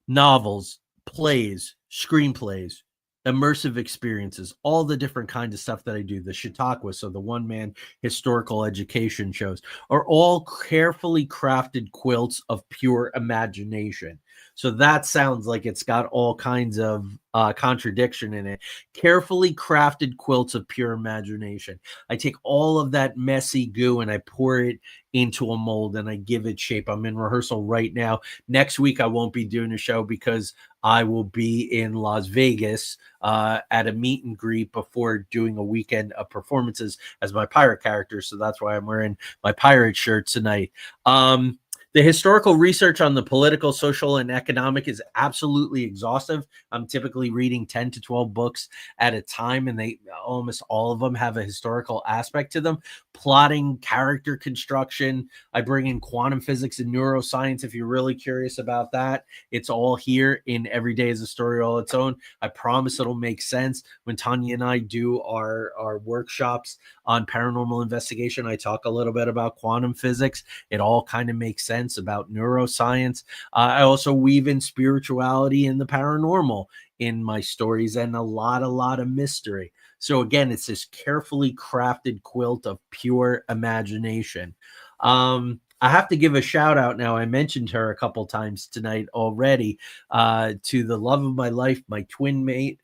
novels, plays, screenplays, immersive experiences, all the different kinds of stuff that I do, the Chautauqua, so the one-man historical education shows, are all carefully crafted quilts of pure imagination. So that sounds like it's got all kinds of contradiction in it. Carefully crafted quilts of pure imagination. I take all of that messy goo and I pour it into a mold and I give it shape. I'm in rehearsal right now. Next week, I won't be doing a show because I will be in Las Vegas at a meet and greet before doing a weekend of performances as my pirate character. So that's why I'm wearing my pirate shirt tonight. The historical research on the political, social, and economic is absolutely exhaustive. I'm typically reading 10 to 12 books at a time, and they almost all of them have a historical aspect to them. Plotting, character construction. I bring in quantum physics and neuroscience if you're really curious about that. It's all here in Every Day is a Story All Its Own. I promise it'll make sense. When Tanya and I do our workshops on paranormal investigation, I talk a little bit about quantum physics. It all kind of makes sense about neuroscience. I also weave in spirituality and the paranormal in my stories, and a lot of mystery. So again, it's this carefully crafted quilt of pure imagination. I have to give a shout out now. I mentioned her a couple times tonight already, to the love of my life, my twin mate,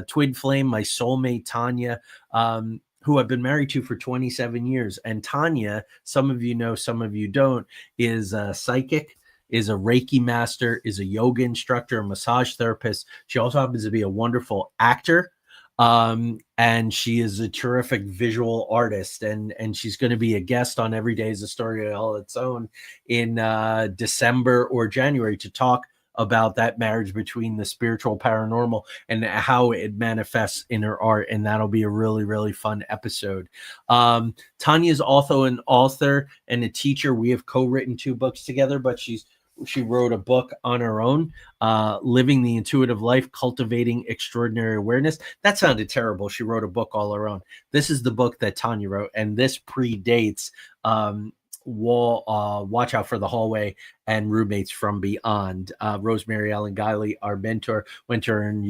twin flame, my soulmate, Tanya, who I've been married to for 27 years. And Tanya, some of you know, some of you don't, is a psychic, is a Reiki master, is a yoga instructor, a massage therapist. She also happens to be a wonderful actor. And she is a terrific visual artist, and she's going to be a guest on Every Day is a Story All Its Own in December or January to talk about that marriage between the spiritual paranormal and how it manifests in her art. And that'll be a really, really fun episode. Tanya is also an author and a teacher. We have co-written 2 books together, but she wrote a book on her own, Living the Intuitive Life, Cultivating Extraordinary Awareness. That sounded terrible. She wrote a book all her own. This is the book that Tanya wrote, and this predates Watch Out for the Hallway and Roommates from Beyond. Rosemary Ellen Guiley, our mentor, went to her and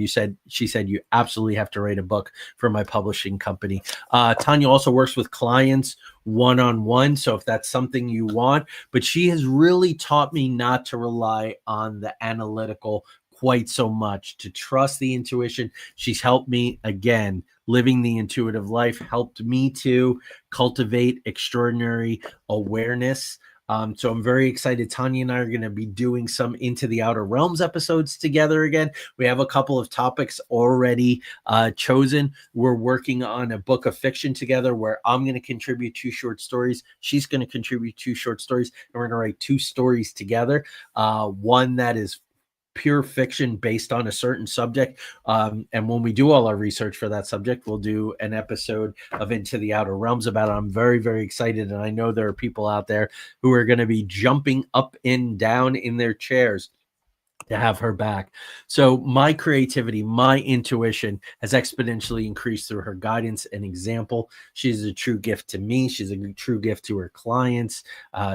she said, you absolutely have to write a book for my publishing company. Tanya also works with clients one-on-one, so if that's something you want, but she has really taught me not to rely on the analytical quite so much, to trust the intuition. She's helped me, again, living the intuitive life, helped me to cultivate extraordinary awareness. So I'm very excited. Tanya and I are going to be doing some Into the Outer Realms episodes together again. We have a couple of topics already chosen. We're working on a book of fiction together where I'm going to contribute 2 short stories. She's going to contribute 2 short stories, and we're going to write 2 stories together. One that is pure fiction based on a certain subject. And when we do all our research for that subject, we'll do an episode of Into the Outer Realms about it. I'm very, very excited. And I know there are people out there who are going to be jumping up and down in their chairs to have her back. So my creativity, my intuition has exponentially increased through her guidance and example. She's a true gift to me. She's a true gift to her clients,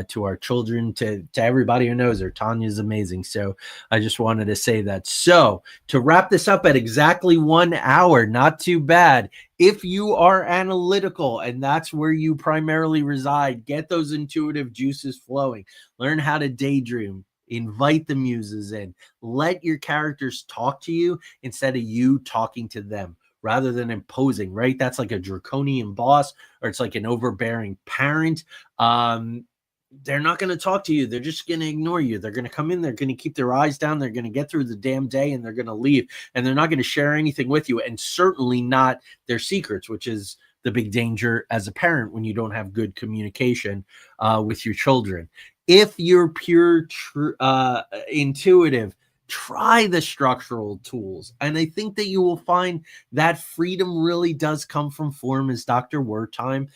to our children, to everybody who knows her. Tanya's amazing. So I just wanted to say that. So to wrap this up at exactly 1 hour, not too bad. If you are analytical and that's where you primarily reside, get those intuitive juices flowing. Learn how to daydream. Invite the muses in. Let your characters talk to you instead of you talking to them, rather than imposing, right? That's like a draconian boss, or it's like an overbearing parent. They're not going to talk to you. They're just going to ignore you. They're going to come in. They're going to keep their eyes down. They're going to get through the damn day, and they're going to leave. And they're not going to share anything with you, and certainly not their secrets, which is the big danger as a parent when you don't have good communication with your children. If you're pure intuitive, try the structural tools. And I think that you will find that freedom really does come from form, as Dr. Wertheim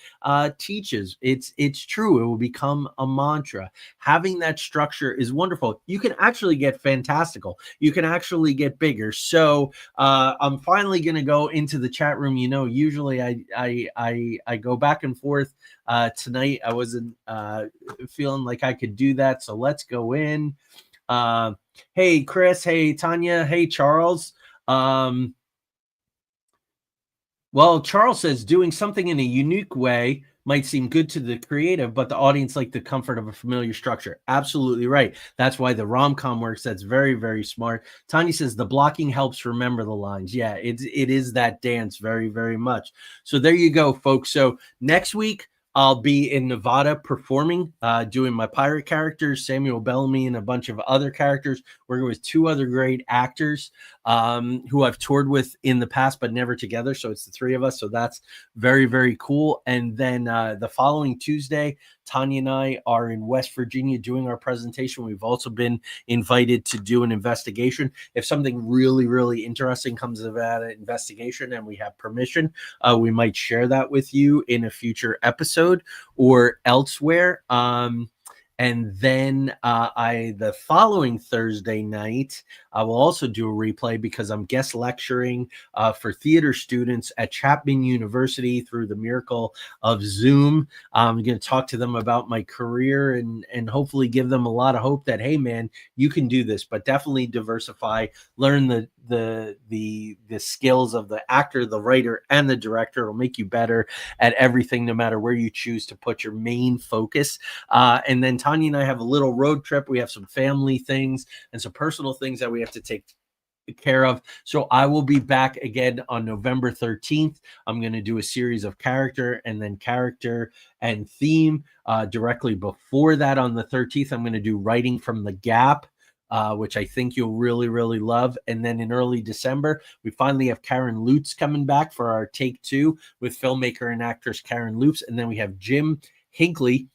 teaches. It's true. It will become a mantra. Having that structure is wonderful. You can actually get fantastical. You can actually get bigger. So I'm finally going to go into the chat room. You know, usually I go back and forth. Tonight I wasn't feeling like I could do that. So let's go in. Hey, Chris. Hey, Tanya. Hey, Charles. Well, Charles says doing something in a unique way might seem good to the creative, but the audience like the comfort of a familiar structure. Absolutely right. That's why the rom-com works. That's very, very smart. Tanya says the blocking helps remember the lines. Yeah, it is that dance very, very much. So there you go, folks. So next week, I'll be in Nevada performing, doing my pirate characters, Samuel Bellamy, and a bunch of other characters, working with 2 other great actors who I've toured with in the past, but never together. So it's the 3 of us. So that's very, very cool. And then the following Tuesday, Tanya and I are in West Virginia doing our presentation. We've also been invited to do an investigation. If something really, really interesting comes of that investigation and we have permission, we might share that with you in a future episode or elsewhere. And then the following Thursday night, I will also do a replay because I'm guest lecturing for theater students at Chapman University through the miracle of Zoom. I'm going to talk to them about my career and hopefully give them a lot of hope that, hey, man, you can do this, but definitely diversify, learn the skills of the actor, the writer, and the director. It'll make you better at everything, no matter where you choose to put your main focus. And then Tanya and I have a little road trip. We have some family things and some personal things that we have to take care of. So I will be back again on November 13th. I'm going to do a series of character and theme. Directly before that, on the 13th, I'm going to do writing from the gap. Which I think you'll really, really love. And then in early December, we finally have Karen Lutz coming back for our take 2 with filmmaker and actress Karen Lutz. And then we have Jim Hinckley,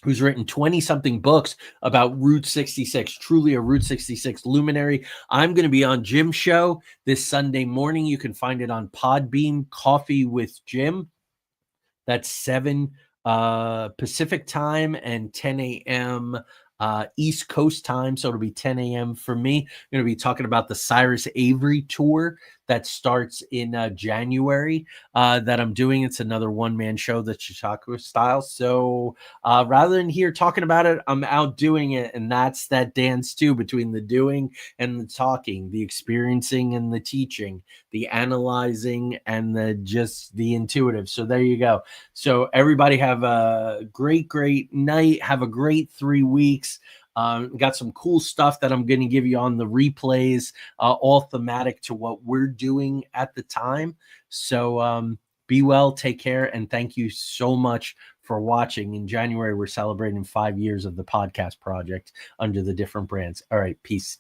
who's written 20-something books about Route 66, truly a Route 66 luminary. I'm going to be on Jim's show this Sunday morning. You can find it on Podbean, Coffee with Jim. That's 7 Pacific time and 10 a.m. East Coast time. So it'll be 10 a.m. for me. I'm going to be talking about the Cyrus Avery tour that starts in January that I'm doing. It's another one-man show, the Chautauqua style. So rather than here talking about it, I'm out doing it. And that's that dance too, between the doing and the talking, the experiencing and the teaching, the analyzing and the intuitive. So there you go. So everybody have a great night. Have a great 3 weeks. Got some cool stuff that I'm going to give you on the replays, all thematic to what we're doing at the time. So be well, take care, and thank you so much for watching. In January, we're celebrating 5 years of the podcast project under the different brands. All right, peace.